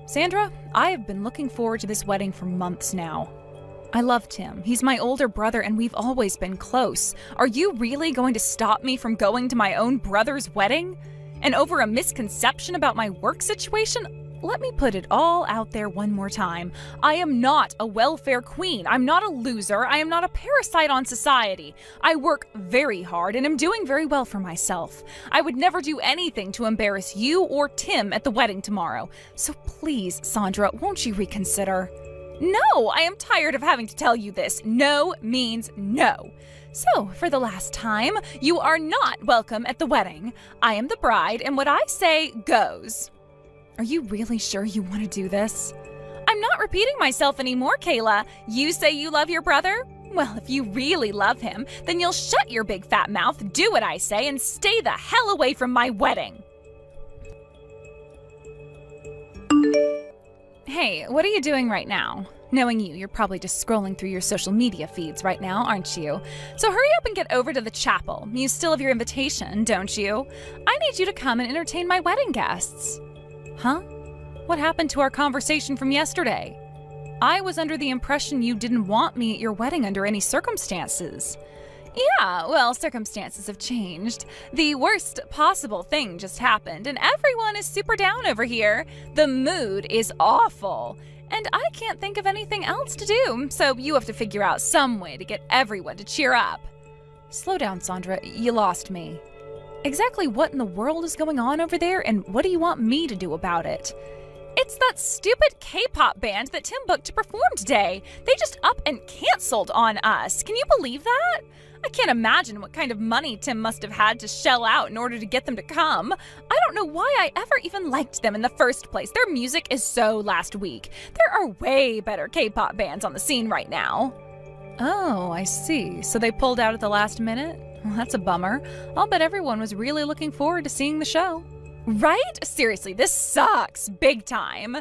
Sandra, I have been looking forward to this wedding for months now. I love Tim. He's my older brother and we've always been close. Are you really going to stop me from going to my own brother's wedding? And over a misconception about my work situation? Let me put it all out there one more time. I am not a welfare queen. I'm not a loser. I am not a parasite on society. I work very hard and am doing very well for myself. I would never do anything to embarrass you or Tim at the wedding tomorrow. So please, Sandra, won't you reconsider? No, I am tired of having to tell you this. No means no. So, for the last time, you are not welcome at the wedding. I am the bride, and what I say goes. Are you really sure you want to do this? I'm not repeating myself anymore, Kayla. You say you love your brother? Well, if you really love him, then you'll shut your big fat mouth, do what I say, and stay the hell away from my wedding. Hey, what are you doing right now? Knowing you, you're probably just scrolling through your social media feeds right now, aren't you? So hurry up and get over to the chapel. You still have your invitation, don't you? I need you to come and entertain my wedding guests. Huh? What happened to our conversation from yesterday? I was under the impression you didn't want me at your wedding under any circumstances. Yeah, well, circumstances have changed. The worst possible thing just happened, and everyone is super down over here. The mood is awful, and I can't think of anything else to do, so you have to figure out some way to get everyone to cheer up. Slow down, Sandra. You lost me. Exactly what in the world is going on over there, and what do you want me to do about it? It's that stupid K-pop band that Tim booked to perform today. They just up and canceled on us. Can you believe that? I can't imagine what kind of money Tim must have had to shell out in order to get them to come. I don't know why I ever even liked them in the first place. Their music is so last week. There are way better K-pop bands on the scene right now. Oh, I see. So they pulled out at the last minute? Well, that's a bummer. I'll bet everyone was really looking forward to seeing the show. Right? Seriously, this sucks big time.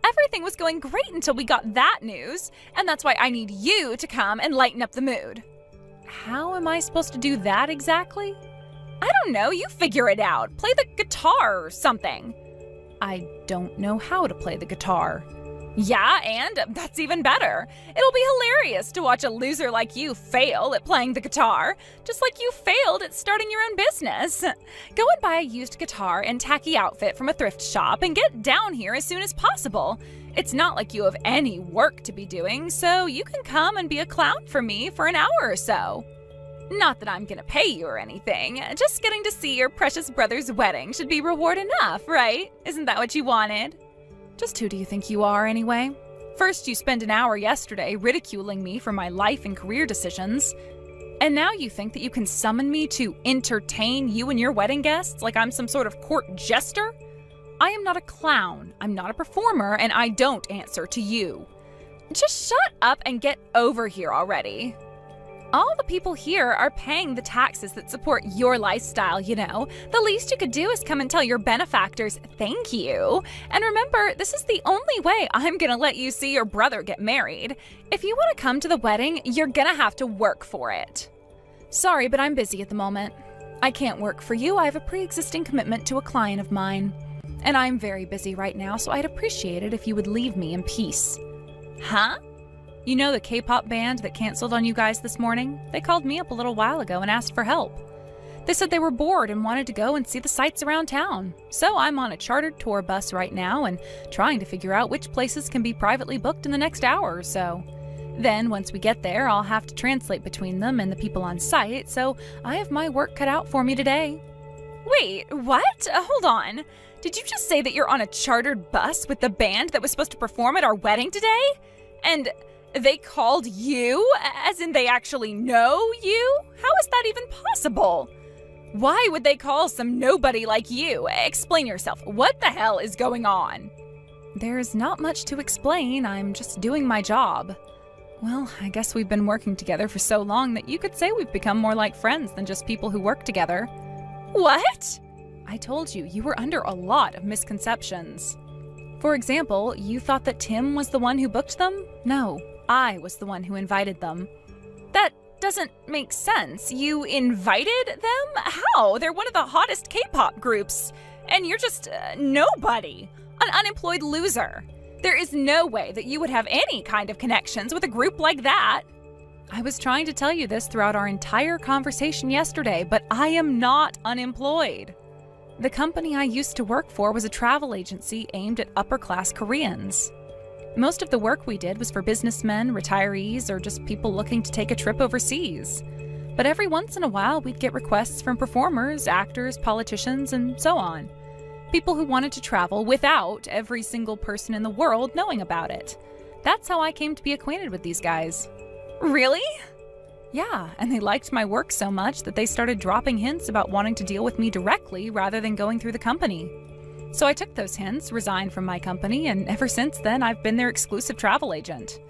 Everything was going great until we got that news, and that's why I need you to come and lighten up the mood. How am I supposed to do that exactly? I don't know, you figure it out. Play the guitar or something. I don't know how to play the guitar. Yeah, and that's even better. It'll be hilarious to watch a loser like you fail at playing the guitar, just like you failed at starting your own business. Go and buy a used guitar and tacky outfit from a thrift shop and get down here as soon as possible. It's not like you have any work to be doing, so you can come and be a clown for me for an hour or so. Not that I'm gonna pay you or anything, just getting to see your precious brother's wedding should be reward enough, right? Isn't that what you wanted? Just who do you think you are, anyway? First, you spent an hour yesterday ridiculing me for my life and career decisions. And now you think that you can summon me to entertain you and your wedding guests like I'm some sort of court jester? I am not a clown, I'm not a performer, and I don't answer to you. Just shut up and get over here already. All the people here are paying the taxes that support your lifestyle, you know. The least you could do is come and tell your benefactors thank you. And remember, this is the only way I'm gonna let you see your brother get married. If you want to come to the wedding, you're gonna have to work for it. Sorry, but I'm busy at the moment. I can't work for you. I have a pre-existing commitment to a client of mine. And I'm very busy right now, so I'd appreciate it if you would leave me in peace. Huh? You know the K-pop band that canceled on you guys this morning? They called me up a little while ago and asked for help. They said they were bored and wanted to go and see the sights around town. So I'm on a chartered tour bus right now and trying to figure out which places can be privately booked in the next hour or so. Then, once we get there, I'll have to translate between them and the people on site, so I have my work cut out for me today. Wait, what? Hold on. Did you just say that you're on a chartered bus with the band that was supposed to perform at our wedding today? And they called you? As in they actually know you? How is that even possible? Why would they call some nobody like you? Explain yourself. What the hell is going on? There's not much to explain. I'm just doing my job. Well, I guess we've been working together for so long that you could say we've become more like friends than just people who work together. What? I told you, you were under a lot of misconceptions. For example, you thought that Tim was the one who booked them? No, I was the one who invited them. That doesn't make sense. You invited them? How? They're one of the hottest K-pop groups. And you're just nobody. An unemployed loser. There is no way that you would have any kind of connections with a group like that. I was trying to tell you this throughout our entire conversation yesterday, but I am not unemployed. The company I used to work for was a travel agency aimed at upper-class Koreans. Most of the work we did was for businessmen, retirees, or just people looking to take a trip overseas. But every once in a while, we'd get requests from performers, actors, politicians, and so on. People who wanted to travel without every single person in the world knowing about it. That's how I came to be acquainted with these guys. Really? Yeah, and they liked my work so much that they started dropping hints about wanting to deal with me directly rather than going through the company. So I took those hints, resigned from my company, and ever since then I've been their exclusive travel agent.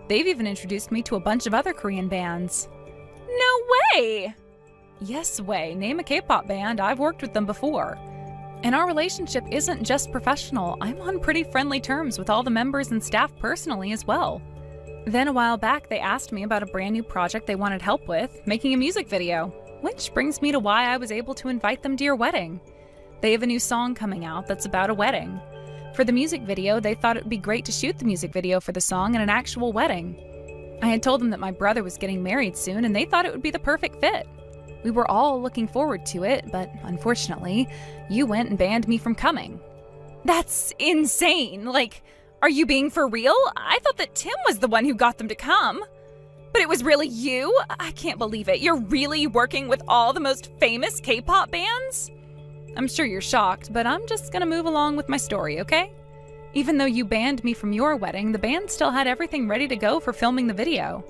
They've even introduced me to a bunch of other Korean bands. No way! Yes way, name a K-pop band, I've worked with them before. And our relationship isn't just professional, I'm on pretty friendly terms with all the members and staff personally as well. Then a while back, they asked me about a brand new project they wanted help with, making a music video. Which brings me to why I was able to invite them to your wedding. They have a new song coming out that's about a wedding. For the music video, they thought it would be great to shoot the music video for the song in an actual wedding. I had told them that my brother was getting married soon, and they thought it would be the perfect fit. We were all looking forward to it, but unfortunately, you went and banned me from coming. That's insane. Like, are you being for real? I thought that Tim was the one who got them to come. But it was really you? I can't believe it. You're really working with all the most famous K-pop bands? I'm sure you're shocked, but I'm just gonna move along with my story, okay? Even though you banned me from your wedding, the band still had everything ready to go for filming the video.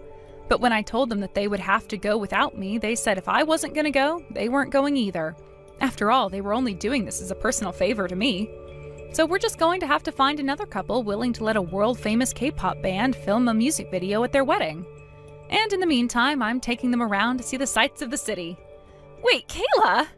But when I told them that they would have to go without me, they said if I wasn't gonna go, they weren't going either. After all, they were only doing this as a personal favor to me. So we're just going to have to find another couple willing to let a world-famous K-pop band film a music video at their wedding. And in the meantime, I'm taking them around to see the sights of the city. Wait, Kayla?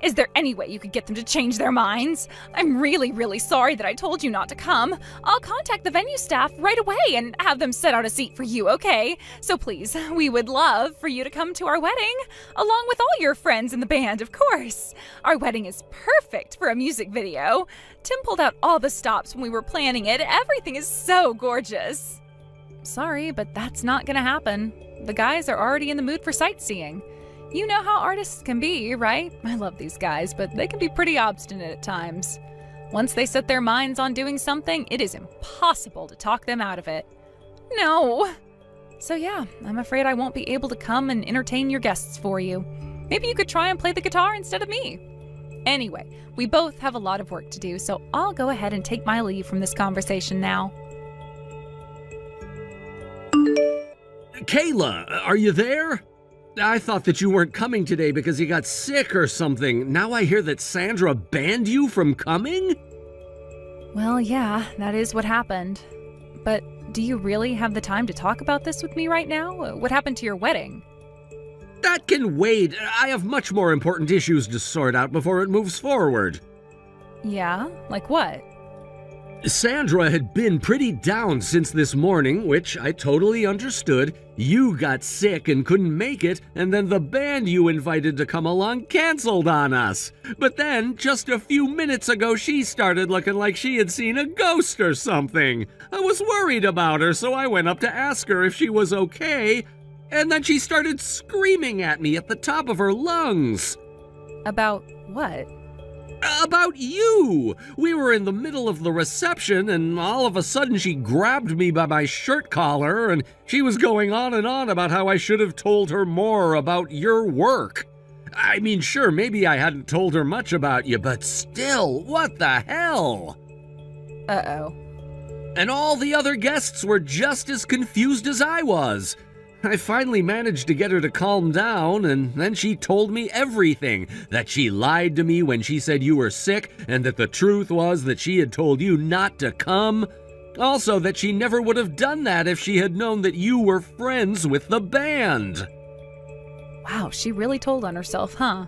Is there any way you could get them to change their minds? I'm really, really sorry that I told you not to come. I'll contact the venue staff right away and have them set out a seat for you, okay? So please, we would love for you to come to our wedding, along with all your friends in the band, of course. Our wedding is perfect for a music video. Tim pulled out all the stops when we were planning it. Everything is so gorgeous. Sorry, but that's not gonna happen. The guys are already in the mood for sightseeing. You know how artists can be, right? I love these guys, but they can be pretty obstinate at times. Once they set their minds on doing something, it is impossible to talk them out of it. No. So yeah, I'm afraid I won't be able to come and entertain your guests for you. Maybe you could try and play the guitar instead of me. Anyway, we both have a lot of work to do, so I'll go ahead and take my leave from this conversation now. Kayla, are you there? I thought that you weren't coming today because you got sick or something. Now I hear that Sandra banned you from coming? Well, yeah, that is what happened. But do you really have the time to talk about this with me right now? What happened to your wedding? That can wait. I have much more important issues to sort out before it moves forward. Yeah? Like what? Sandra had been pretty down since this morning, which I totally understood. You got sick and couldn't make it, and then the band you invited to come along canceled on us. But then, just a few minutes ago, she started looking like she had seen a ghost or something. I was worried about her, so I went up to ask her if she was okay, and then she started screaming at me at the top of her lungs. About what? About you! We were in the middle of the reception, and all of a sudden she grabbed me by my shirt collar, and she was going on and on about how I should have told her more about your work. I mean, sure, maybe I hadn't told her much about you, but still, what the hell? Uh-oh. And all the other guests were just as confused as I was. I finally managed to get her to calm down, and then she told me everything. That she lied to me when she said you were sick, and that the truth was that she had told you not to come. Also, that she never would have done that if she had known that you were friends with the band. Wow, she really told on herself, huh?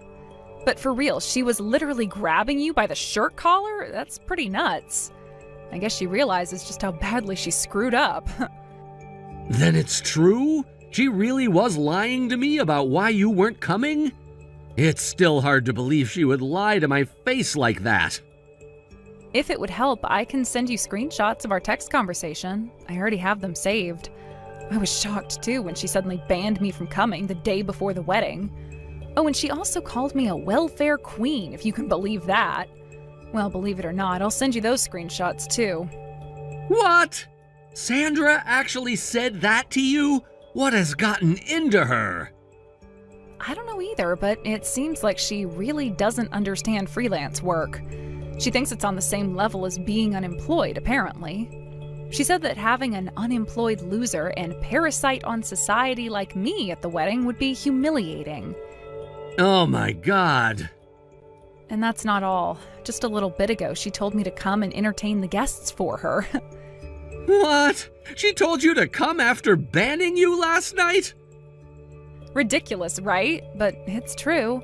But for real, she was literally grabbing you by the shirt collar? That's pretty nuts. I guess she realizes just how badly she screwed up. Then it's true? She really was lying to me about why you weren't coming? It's still hard to believe she would lie to my face like that. If it would help, I can send you screenshots of our text conversation. I already have them saved. I was shocked too when she suddenly banned me from coming the day before the wedding. Oh, and she also called me a welfare queen, if you can believe that. Well, believe it or not, I'll send you those screenshots too. What? Sandra actually said that to you? What has gotten into her? I don't know either, but it seems like she really doesn't understand freelance work. She thinks it's on the same level as being unemployed, apparently. She said that having an unemployed loser and parasite on society like me at the wedding would be humiliating. Oh my God. And that's not all. Just a little bit ago, she told me to come and entertain the guests for her. What? She told you to come after banning you last night? Ridiculous, right? But it's true.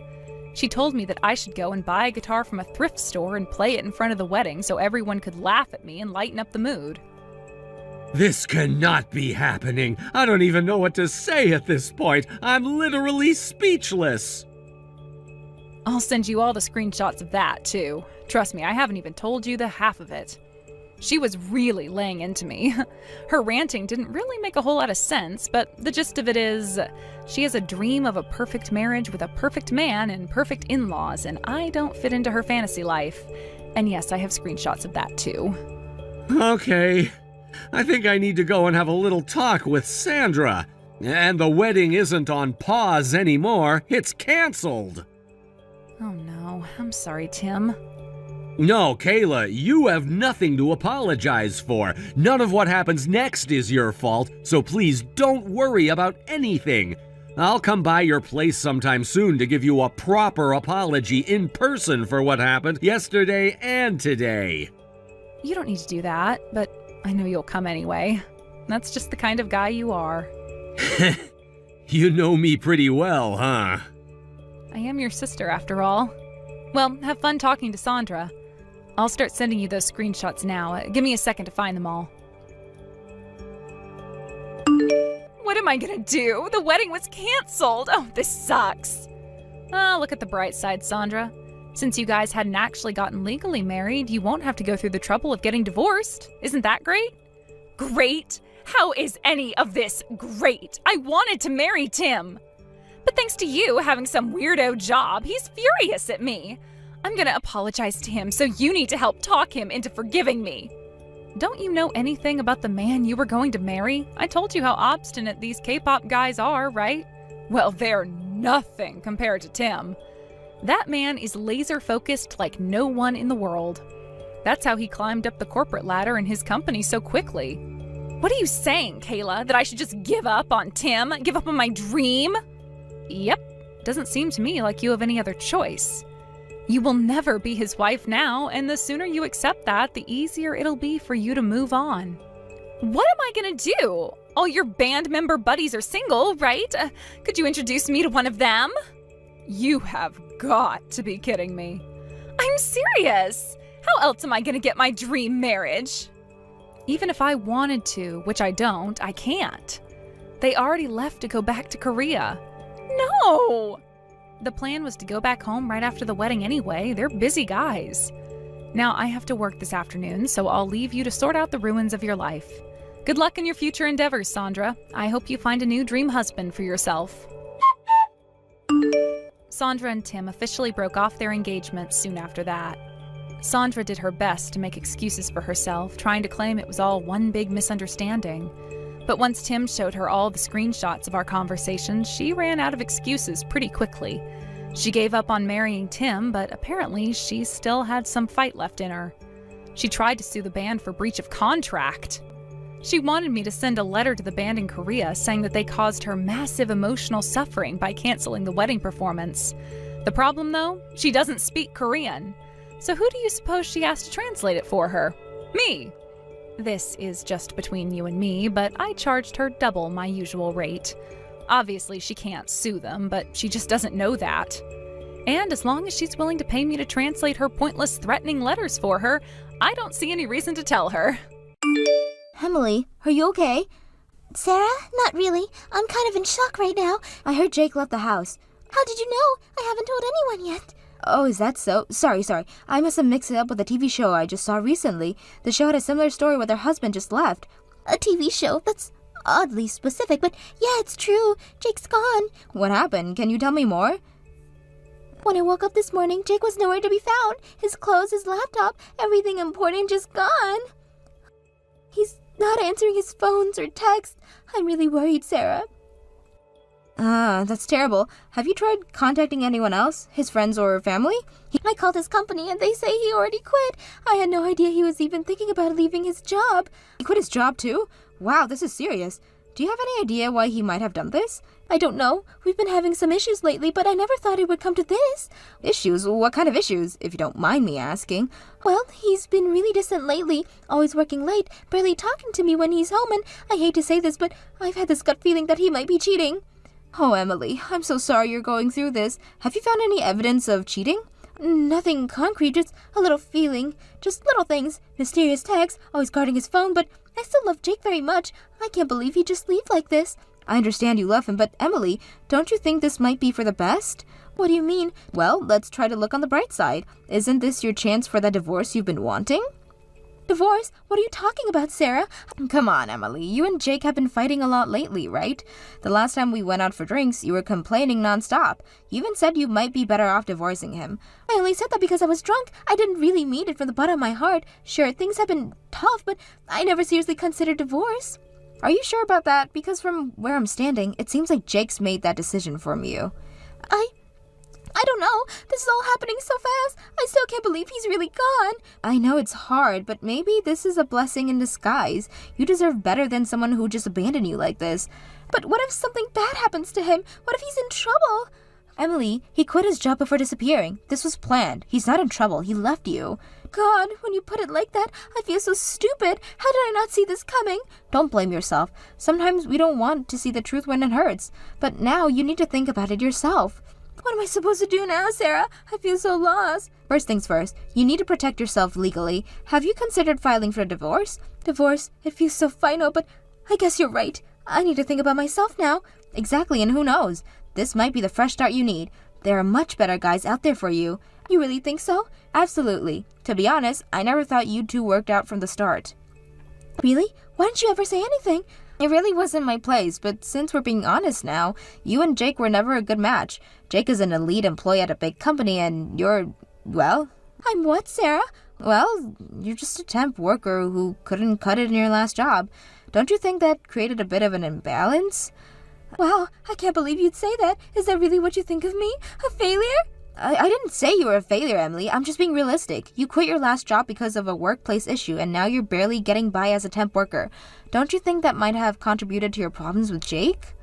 She told me that I should go and buy a guitar from a thrift store and play it in front of the wedding so everyone could laugh at me and lighten up the mood. This cannot be happening. I don't even know what to say at this point. I'm literally speechless. I'll send you all the screenshots of that, too. Trust me, I haven't even told you the half of it. She was really laying into me. Her ranting didn't really make a whole lot of sense, but the gist of it is, she has a dream of a perfect marriage with a perfect man and perfect in-laws, and I don't fit into her fantasy life. And yes, I have screenshots of that too. Okay. I think I need to go and have a little talk with Sandra. And the wedding isn't on pause anymore, it's canceled. Oh no, I'm sorry, Tim. No, Kayla, you have nothing to apologize for. None of what happens next is your fault, so please don't worry about anything. I'll come by your place sometime soon to give you a proper apology in person for what happened yesterday and today. You don't need to do that, but I know you'll come anyway. That's just the kind of guy you are. You know me pretty well, huh? I am your sister, after all. Well, have fun talking to Sandra. I'll start sending you those screenshots now. Give me a second to find them all. What am I gonna do? The wedding was canceled! Oh, this sucks. Look at the bright side, Sandra. Since you guys hadn't actually gotten legally married, you won't have to go through the trouble of getting divorced. Isn't that great? Great? How is any of this great? I wanted to marry Tim. But thanks to you having some weirdo job, he's furious at me. I'm gonna apologize to him, so you need to help talk him into forgiving me. Don't you know anything about the man you were going to marry? I told you how obstinate these K-pop guys are, right? Well, they're nothing compared to Tim. That man is laser-focused like no one in the world. That's how he climbed up the corporate ladder in his company so quickly. What are you saying, Kayla? That I should just give up on Tim? Give up on my dream? Yep. Doesn't seem to me like you have any other choice. You will never be his wife now, and the sooner you accept that, the easier it'll be for you to move on. What am I gonna do? All your band member buddies are single, right? Could you introduce me to one of them? You have got to be kidding me. I'm serious. How else am I gonna get my dream marriage? Even if I wanted to, which I don't, I can't. They already left to go back to Korea. No! The plan was to go back home right after the wedding anyway. They're busy guys. Now, I have to work this afternoon, so I'll leave you to sort out the ruins of your life. Good luck in your future endeavors, Sandra. I hope you find a new dream husband for yourself. Sandra and Tim officially broke off their engagement soon after that. Sandra did her best to make excuses for herself, trying to claim it was all one big misunderstanding. But once Tim showed her all the screenshots of our conversation, she ran out of excuses pretty quickly. She gave up on marrying Tim, but apparently she still had some fight left in her. She tried to sue the band for breach of contract. She wanted me to send a letter to the band in Korea saying that they caused her massive emotional suffering by canceling the wedding performance. The problem, though, she doesn't speak Korean. So who do you suppose she asked to translate it for her? Me. This is just between you and me, but I charged her double my usual rate. Obviously, she can't sue them, but she just doesn't know that. And as long as she's willing to pay me to translate her pointless threatening letters for her, I don't see any reason to tell her. Emily, are you okay? Sarah? Not really. I'm kind of in shock right now. I heard Jake left the house. How did you know? I haven't told anyone yet. Oh, is that so? Sorry. I must have mixed it up with a TV show I just saw recently. The show had a similar story where their husband just left. A TV show? That's oddly specific, but yeah, it's true. Jake's gone. What happened? Can you tell me more? When I woke up this morning, Jake was nowhere to be found. His clothes, his laptop, everything important just gone. He's not answering his phones or texts. I'm really worried, Sarah. That's terrible. Have you tried contacting anyone else? His friends or family? I called his company and they say he already quit. I had no idea he was even thinking about leaving his job. He quit his job too? Wow, this is serious. Do you have any idea why he might have done this? I don't know. We've been having some issues lately, but I never thought it would come to this. Issues? What kind of issues, if you don't mind me asking? Well, he's been really distant lately, always working late, barely talking to me when he's home, and I hate to say this, but I've had this gut feeling that he might be cheating. Oh, Emily, I'm so sorry you're going through this. Have you found any evidence of cheating? Nothing concrete, just a little feeling. Just little things. Mysterious texts, always guarding his phone, but I still love Jake very much. I can't believe he'd just leave like this. I understand you love him, but Emily, don't you think this might be for the best? What do you mean? Well, let's try to look on the bright side. Isn't this your chance for that divorce you've been wanting? Divorce? What are you talking about, Sarah? Come on, Emily. You and Jake have been fighting a lot lately, right? The last time we went out for drinks, you were complaining nonstop. You even said you might be better off divorcing him. I only said that because I was drunk. I didn't really mean it from the bottom of my heart. Sure, things have been tough, but I never seriously considered divorce. Are you sure about that? Because from where I'm standing, it seems like Jake's made that decision for you. I don't know. This is all happening so fast. I still can't believe he's really gone. I know it's hard, but maybe this is a blessing in disguise. You deserve better than someone who just abandoned you like this. But what if something bad happens to him? What if he's in trouble? Emily, he quit his job before disappearing. This was planned. He's not in trouble. He left you. God, when you put it like that, I feel so stupid. How did I not see this coming? Don't blame yourself. Sometimes we don't want to see the truth when it hurts. But now you need to think about it yourself. What am I supposed to do now, Sarah? I feel so lost. First things first, you need to protect yourself legally. Have you considered filing for a divorce? Divorce? It feels so final, but I guess you're right. I need to think about myself now. Exactly, and who knows? This might be the fresh start you need. There are much better guys out there for you. You really think so? Absolutely. To be honest, I never thought you two worked out from the start. Really? Why didn't you ever say anything? It really wasn't my place, but since we're being honest now, you and Jake were never a good match. Jake is an elite employee at a big company and you're, well... I'm what, Sarah? Well, you're just a temp worker who couldn't cut it in your last job. Don't you think that created a bit of an imbalance? Wow, I can't believe you'd say that. Is that really what you think of me? A failure? I didn't say you were a failure, Emily. I'm just being realistic. You quit your last job because of a workplace issue, and now you're barely getting by as a temp worker. Don't you think that might have contributed to your problems with Jake?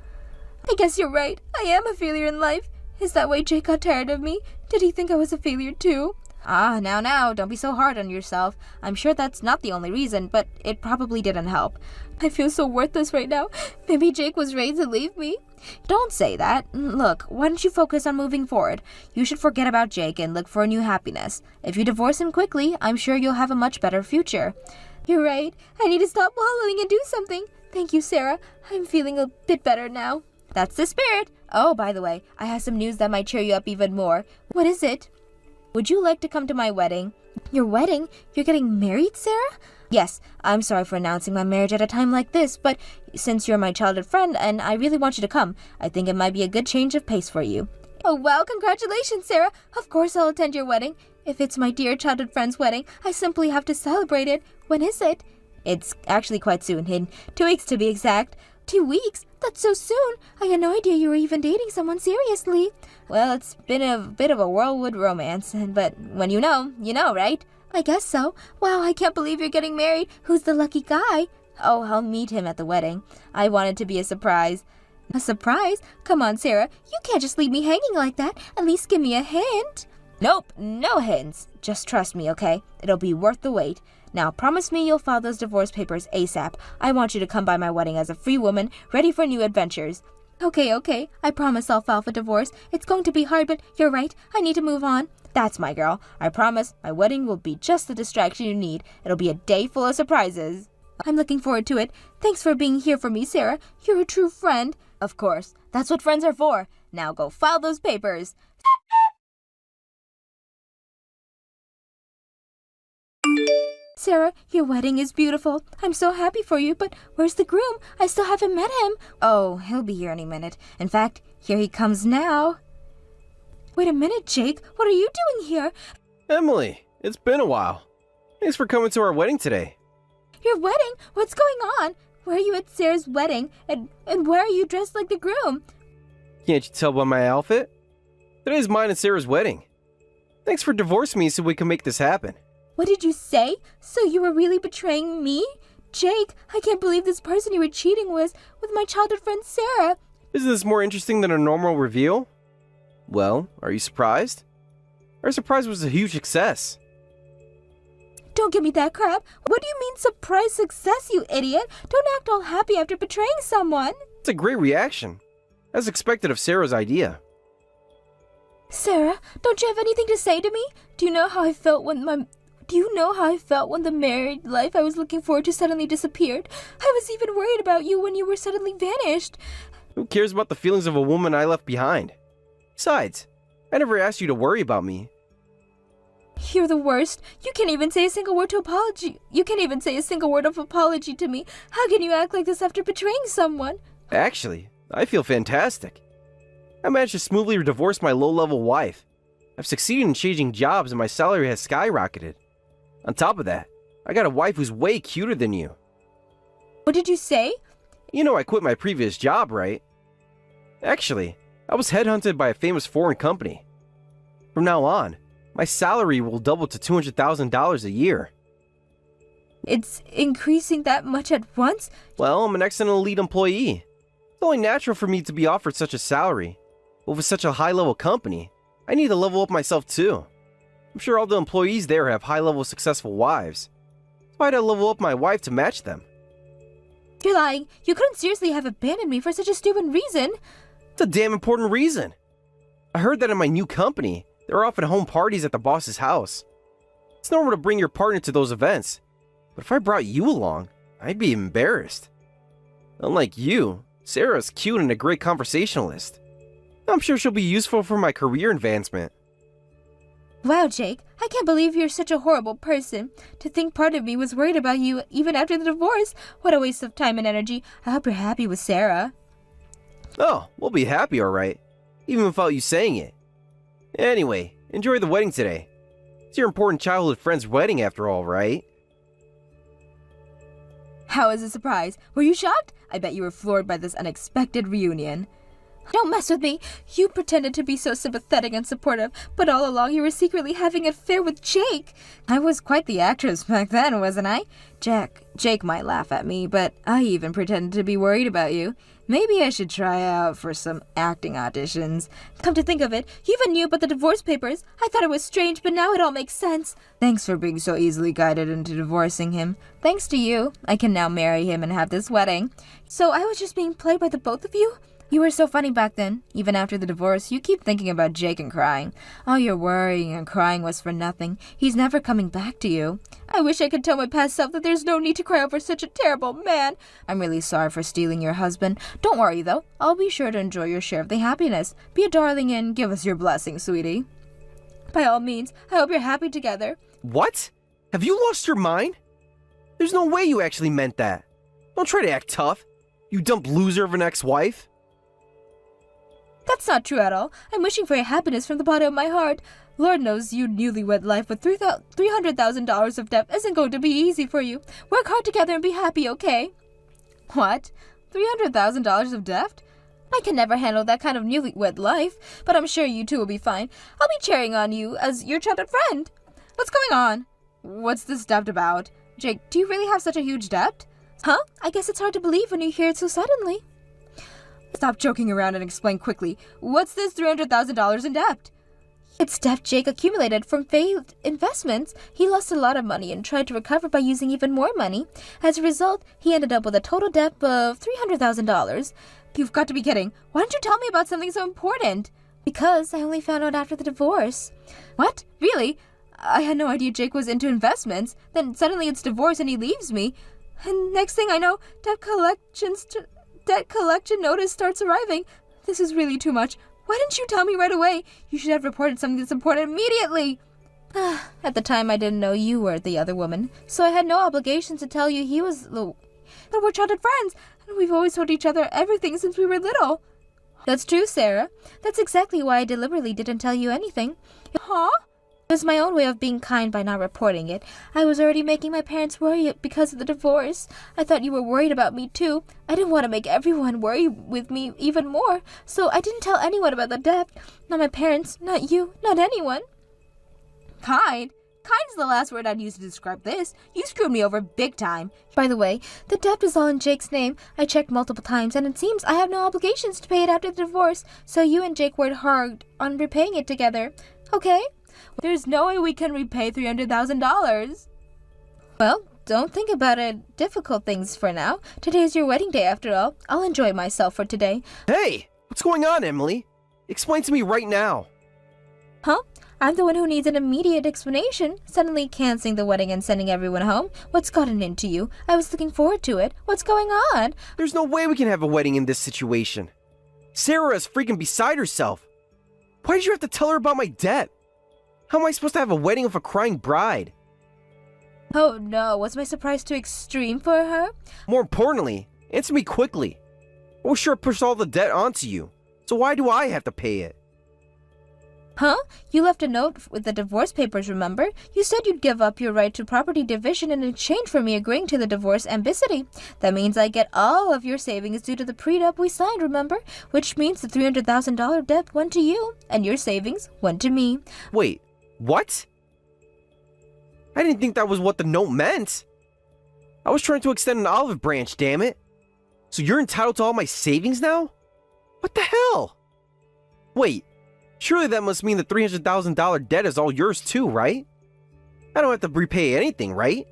I guess you're right. I am a failure in life. Is that why Jake got tired of me? Did he think I was a failure too? Now, don't be so hard on yourself. I'm sure that's not the only reason, but it probably didn't help. I feel so worthless right now. Maybe Jake was ready to leave me. Don't say that. Look, why don't you focus on moving forward? You should forget about Jake and look for a new happiness. If you divorce him quickly, I'm sure you'll have a much better future. You're right. I need to stop wallowing and do something. Thank you, Sarah. I'm feeling a bit better now. That's the spirit. Oh, by the way, I have some news that might cheer you up even more. What is it? Would you like to come to my wedding? Your wedding? You're getting married, Sarah? Yes, I'm sorry for announcing my marriage at a time like this, but since you're my childhood friend and I really want you to come, I think it might be a good change of pace for you. Oh, wow, congratulations, Sarah. Of course I'll attend your wedding. If it's my dear childhood friend's wedding, I simply have to celebrate it. When is it? It's actually quite soon, in 2 weeks to be exact. 2 weeks? That's so soon. I had no idea you were even dating someone seriously. Well, it's been a bit of a whirlwind romance, but when you know, right? I guess so. Wow, I can't believe you're getting married. Who's the lucky guy? Oh, I'll meet him at the wedding. I want it to be a surprise. A surprise? Come on, Sarah. You can't just leave me hanging like that. At least give me a hint. Nope, no hints. Just trust me, okay? It'll be worth the wait. Now, promise me you'll file those divorce papers ASAP. I want you to come by my wedding as a free woman, ready for new adventures. Okay. I promise I'll file for divorce. It's going to be hard, but you're right. I need to move on. That's my girl. I promise my wedding will be just the distraction you need. It'll be a day full of surprises. I'm looking forward to it. Thanks for being here for me, Sarah. You're a true friend. Of course. That's what friends are for. Now go file those papers. Sarah, your wedding is beautiful. I'm so happy for you, but where's the groom? I still haven't met him. Oh, he'll be here any minute. In fact, here he comes now. Wait a minute, Jake. What are you doing here? Emily, it's been a while. Thanks for coming to our wedding today. Your wedding? What's going on? Where are you at Sarah's wedding? And why are you dressed like the groom? Can't you tell by my outfit? Today's mine and Sarah's wedding. Thanks for divorcing me so we can make this happen. What did you say? So you were really betraying me? Jake, I can't believe this person you were cheating with my childhood friend Sarah. Isn't this more interesting than a normal reveal? Well, are you surprised? Our surprise was a huge success. Don't give me that crap. What do you mean surprise success, you idiot? Don't act all happy after betraying someone. It's a great reaction, as expected of Sarah's idea. Sarah, don't you have anything to say to me? Do you know how I felt when the married life I was looking forward to suddenly disappeared? I was even worried about you when you were suddenly vanished. Who cares about the feelings of a woman I left behind? Besides, I never asked you to worry about me. You're the worst. You can't even say a single word of apology to me. How can you act like this after betraying someone? Actually, I feel fantastic. I managed to smoothly divorce my low-level wife. I've succeeded in changing jobs and my salary has skyrocketed. On top of that, I got a wife who's way cuter than you. What did you say? You know I quit my previous job, right? Actually, I was headhunted by a famous foreign company. From now on, my salary will double to $200,000 a year. It's increasing that much at once? Well, I'm an excellent elite employee. It's only natural for me to be offered such a salary. But with such a high-level company, I need to level up myself too. I'm sure all the employees there have high-level successful wives. So I had to level up my wife to match them. You're lying. You couldn't seriously have abandoned me for such a stupid reason. It's a damn important reason. I heard that in my new company, they're often home parties at the boss's house. It's normal to bring your partner to those events, but if I brought you along, I'd be embarrassed. Unlike you, Sarah's cute and a great conversationalist. I'm sure she'll be useful for my career advancement. Wow, Jake, I can't believe you're such a horrible person. To think part of me was worried about you even after the divorce. What a waste of time and energy. I hope you're happy with Sarah. Oh, we'll be happy, alright. Even without you saying it. Anyway, enjoy the wedding today. It's your important childhood friend's wedding after all, right? How was the surprise? Were you shocked? I bet you were floored by this unexpected reunion. Don't mess with me. You pretended to be so sympathetic and supportive, but all along you were secretly having an affair with Jake. I was quite the actress back then, wasn't I? Jake might laugh at me, but I even pretended to be worried about you. Maybe I should try out for some acting auditions. Come to think of it, you even knew about the divorce papers. I thought it was strange, but now it all makes sense. Thanks for being so easily guided into divorcing him. Thanks to you, I can now marry him and have this wedding. So I was just being played by the both of you? You were so funny back then. Even after the divorce, you keep thinking about Jake and crying. All your worrying and crying was for nothing. He's never coming back to you. I wish I could tell my past self that there's no need to cry over such a terrible man. I'm really sorry for stealing your husband. Don't worry, though. I'll be sure to enjoy your share of the happiness. Be a darling and give us your blessing, sweetie. By all means, I hope you're happy together. What? Have you lost your mind? There's no way you actually meant that. Don't try to act tough, you dumb loser of an ex-wife. That's not true at all. I'm wishing for your happiness from the bottom of my heart. Lord knows your newlywed life with $300,000 of debt isn't going to be easy for you. Work hard together and be happy, okay? What? $300,000 of debt? I can never handle that kind of newlywed life, but I'm sure you two will be fine. I'll be cheering on you as your childhood friend. What's going on? What's this debt about? Jake, do you really have such a huge debt? Huh? I guess it's hard to believe when you hear it so suddenly. Stop joking around and explain quickly. What's this $300,000 in debt? It's debt Jake accumulated from failed investments. He lost a lot of money and tried to recover by using even more money. As a result, he ended up with a total debt of $300,000. You've got to be kidding. Why didn't you tell me about something so important? Because I only found out after the divorce. What? Really? I had no idea Jake was into investments. Then suddenly it's divorce and he leaves me. And next thing I know, debt collection notice starts arriving. This is really too much. Why didn't you tell me right away? You should have reported something that's important immediately. At the time, I didn't know you were the other woman, so I had no obligation to tell you he was the... But we're childhood friends, and we've always told each other everything since we were little. That's true, Sarah. That's exactly why I deliberately didn't tell you anything. Huh? It was my own way of being kind by not reporting it. I was already making my parents worry because of the divorce. I thought you were worried about me too. I didn't want to make everyone worry with me even more, so I didn't tell anyone about the debt. Not my parents, not you, not anyone. Kind? Kind's the last word I'd use to describe this. You screwed me over big time. By the way, the debt is all in Jake's name. I checked multiple times, and it seems I have no obligations to pay it after the divorce, so you and Jake worked hard on repaying it together. Okay? There's no way we can repay $300,000. Well, don't think about it. Difficult things for now. Today's your wedding day after all. I'll enjoy myself for today. Hey! What's going on, Emily? Explain to me right now. Huh? I'm the one who needs an immediate explanation. Suddenly canceling the wedding and sending everyone home. What's gotten into you? I was looking forward to it. What's going on? There's no way we can have a wedding in this situation. Sarah is freaking beside herself. Why did you have to tell her about my debt? How am I supposed to have a wedding with a crying bride? Oh no, was my surprise too extreme for her? More importantly, answer me quickly. I was sure I pushed all the debt onto you, so why do I have to pay it? Huh? You left a note with the divorce papers, remember? You said you'd give up your right to property division in exchange for me agreeing to the divorce ambiguity. That means I get all of your savings due to the prenup we signed, remember? Which means the $300,000 debt went to you, and your savings went to me. Wait, what? I didn't think that was what the note meant. I was trying to extend an olive branch, damn it. So you're entitled to all my savings now? What the hell? Wait, surely that must mean the $300,000 debt is all yours too, right? I don't have to repay anything, right?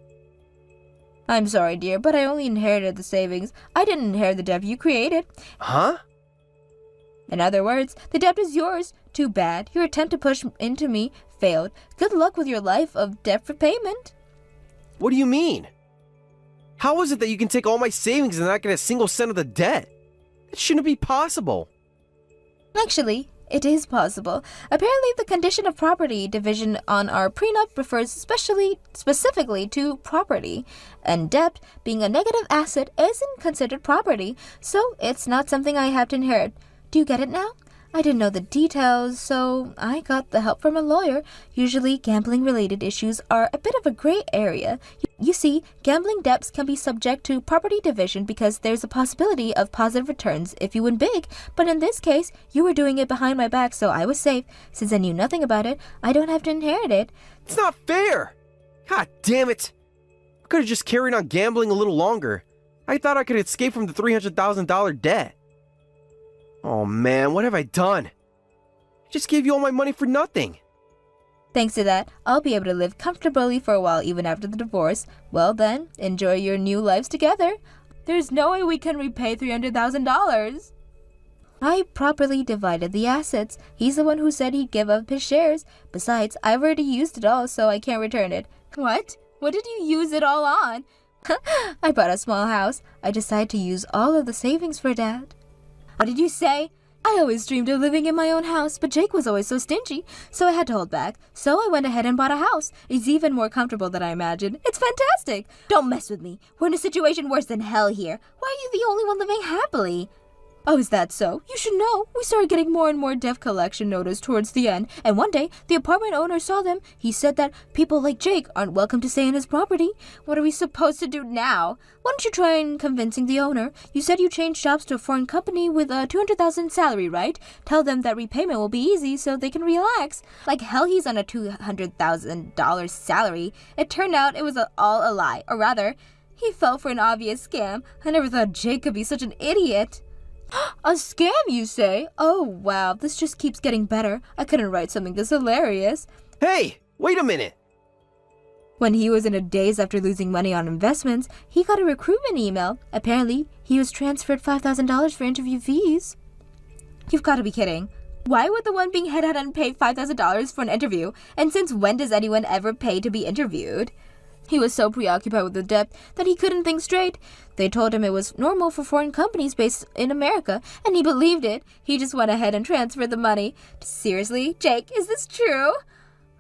I'm sorry, dear, but I only inherited the savings. I didn't inherit the debt you created. Huh? In other words, the debt is yours. Too bad. Your attempt to push into me failed. Good luck with your life of debt repayment. What do you mean? How is it that you can take all my savings and not get a single cent of the debt? That shouldn't be possible. Actually, it is possible. Apparently, the condition of property division on our prenup refers specifically to property, and debt, being a negative asset, isn't considered property, so it's not something I have to inherit. Do you get it now? I didn't know the details, so I got the help from a lawyer. Usually, gambling-related issues are a bit of a gray area. You see, gambling debts can be subject to property division because there's a possibility of positive returns if you win big. But in this case, you were doing it behind my back, so I was safe. Since I knew nothing about it, I don't have to inherit it. It's not fair! God damn it! I could have just carried on gambling a little longer. I thought I could escape from the $300,000 debt. Oh man, what have I done? I just gave you all my money for nothing. Thanks to that, I'll be able to live comfortably for a while even after the divorce. Well then, enjoy your new lives together. There's no way we can repay $300,000. I properly divided the assets. He's the one who said he'd give up his shares. Besides, I've already used it all, so I can't return it. What? What did you use it all on? I bought a small house. I decided to use all of the savings for that. What did you say? I always dreamed of living in my own house, but Jake was always so stingy, so I had to hold back. So I went ahead and bought a house. It's even more comfortable than I imagined. It's fantastic. Don't mess with me. We're in a situation worse than hell here. Why are you the only one living happily? Oh, is that so? You should know. We started getting more and more debt collection notice towards the end, and one day, the apartment owner saw them. He said that people like Jake aren't welcome to stay in his property. What are we supposed to do now? Why don't you try convincing the owner? You said you changed jobs to a foreign company with a $200,000 salary, right? Tell them that repayment will be easy so they can relax. Like hell he's on a $200,000 salary. It turned out it was all a lie, or rather, he fell for an obvious scam. I never thought Jake could be such an idiot. A scam, you say? Oh, wow, this just keeps getting better. I couldn't write something this hilarious. Hey, wait a minute. When he was in a daze after losing money on investments, he got a recruitment email. Apparently, he was transferred $5,000 for interview fees. You've got to be kidding. Why would the one being headhunted pay $5,000 for an interview? And since when does anyone ever pay to be interviewed? He was so preoccupied with the debt that he couldn't think straight. They told him it was normal for foreign companies based in America, and he believed it. He just went ahead and transferred the money. Seriously, Jake, is this true?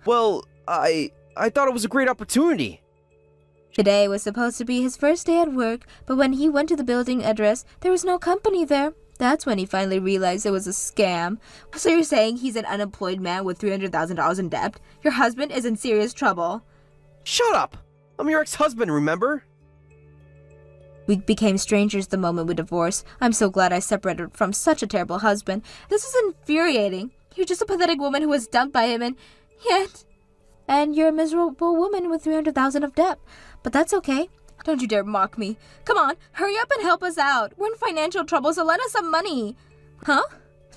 Well, I thought it was a great opportunity. Today was supposed to be his first day at work, but when he went to the building address, there was no company there. That's when he finally realized it was a scam. So you're saying he's an unemployed man with $300,000 in debt? Your husband is in serious trouble. Shut up! I'm your ex-husband, remember? We became strangers the moment we divorced. I'm so glad I separated from such a terrible husband. This is infuriating. You're just a pathetic woman who was dumped by him, and you're a miserable woman with $300,000 of debt. But that's okay. Don't you dare mock me. Come on, hurry up and help us out. We're in financial trouble, so lend us some money. Huh?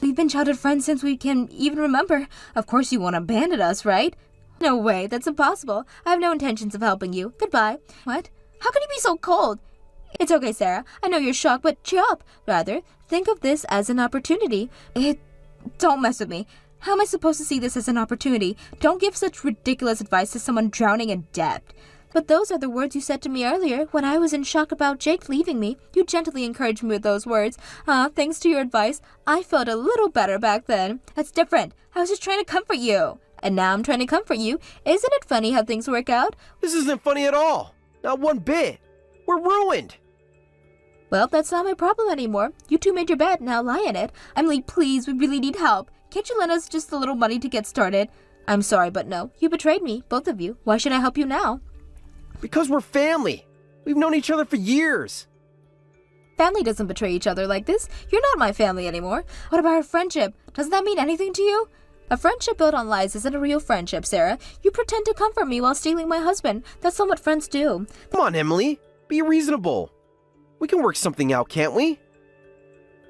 We've been childhood friends since we can even remember. Of course you won't abandon us, right? No way, that's impossible. I have no intentions of helping you. Goodbye. What? How can you be so cold? It's okay, Sarah. I know you're shocked, but cheer up. Rather, think of this as an opportunity. Don't mess with me. How am I supposed to see this as an opportunity? Don't give such ridiculous advice to someone drowning in debt. But those are the words you said to me earlier when I was in shock about Jake leaving me. You gently encouraged me with those words. Thanks to your advice, I felt a little better back then. That's different. I was just trying to comfort you. And now I'm trying to comfort you. Isn't it funny how things work out? This isn't funny at all. Not one bit. We're ruined. Well, that's not my problem anymore. You two made your bed, now lie in it. Emily, please, we really need help. Can't you lend us just a little money to get started? I'm sorry, but no. You betrayed me, both of you. Why should I help you now? Because we're family. We've known each other for years. Family doesn't betray each other like this. You're not my family anymore. What about our friendship? Doesn't that mean anything to you? A friendship built on lies isn't a real friendship, Sarah. You pretend to comfort me while stealing my husband. That's not what friends do. Come on, Emily. Be reasonable. We can work something out, can't we?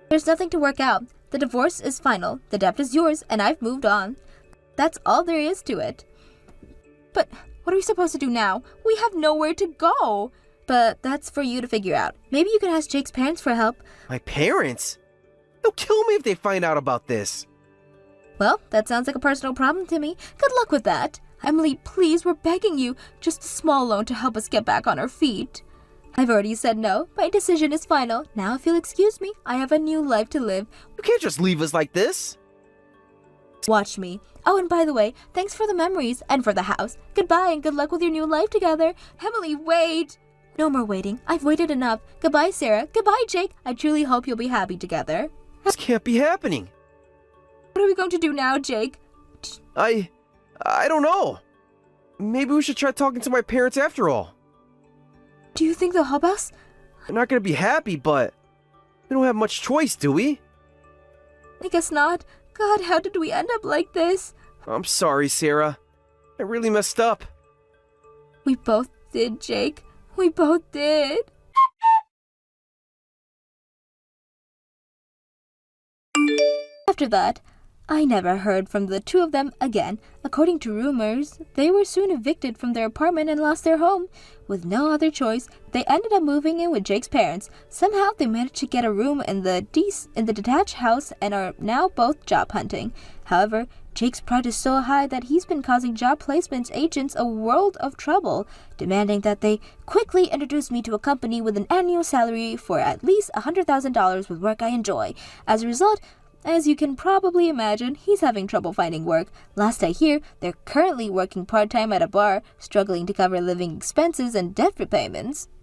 There's nothing to work out. The divorce is final. The debt is yours, and I've moved on. That's all there is to it. But what are we supposed to do now? We have nowhere to go. But that's for you to figure out. Maybe you can ask Jake's parents for help. My parents? They'll kill me if they find out about this. Well, that sounds like a personal problem to me. Good luck with that. Emily, please, we're begging you. Just a small loan to help us get back on our feet. I've already said no. My decision is final. Now, if you'll excuse me, I have a new life to live. You can't just leave us like this. Watch me. Oh, and by the way, thanks for the memories and for the house. Goodbye and good luck with your new life together. Emily, wait. No more waiting. I've waited enough. Goodbye, Sarah. Goodbye, Jake. I truly hope you'll be happy together. This can't be happening. What are we going to do now, Jake? I don't know. Maybe we should try talking to my parents after all. Do you think they'll help us? They're not gonna be happy, but we don't have much choice, do we? I guess not. God, how did we end up like this? I'm sorry, Sarah. I really messed up. We both did, Jake. We both did. After that, I never heard from the two of them again. According to rumors, they were soon evicted from their apartment and lost their home. With no other choice, they ended up moving in with Jake's parents. Somehow, they managed to get a room in the detached house and are now both job hunting. However, Jake's pride is so high that he's been causing job placements agents a world of trouble, demanding that they quickly introduce me to a company with an annual salary for at least $100,000 with work I enjoy. As a result, as you can probably imagine, he's having trouble finding work. Last I hear, they're currently working part-time at a bar, struggling to cover living expenses and debt repayments.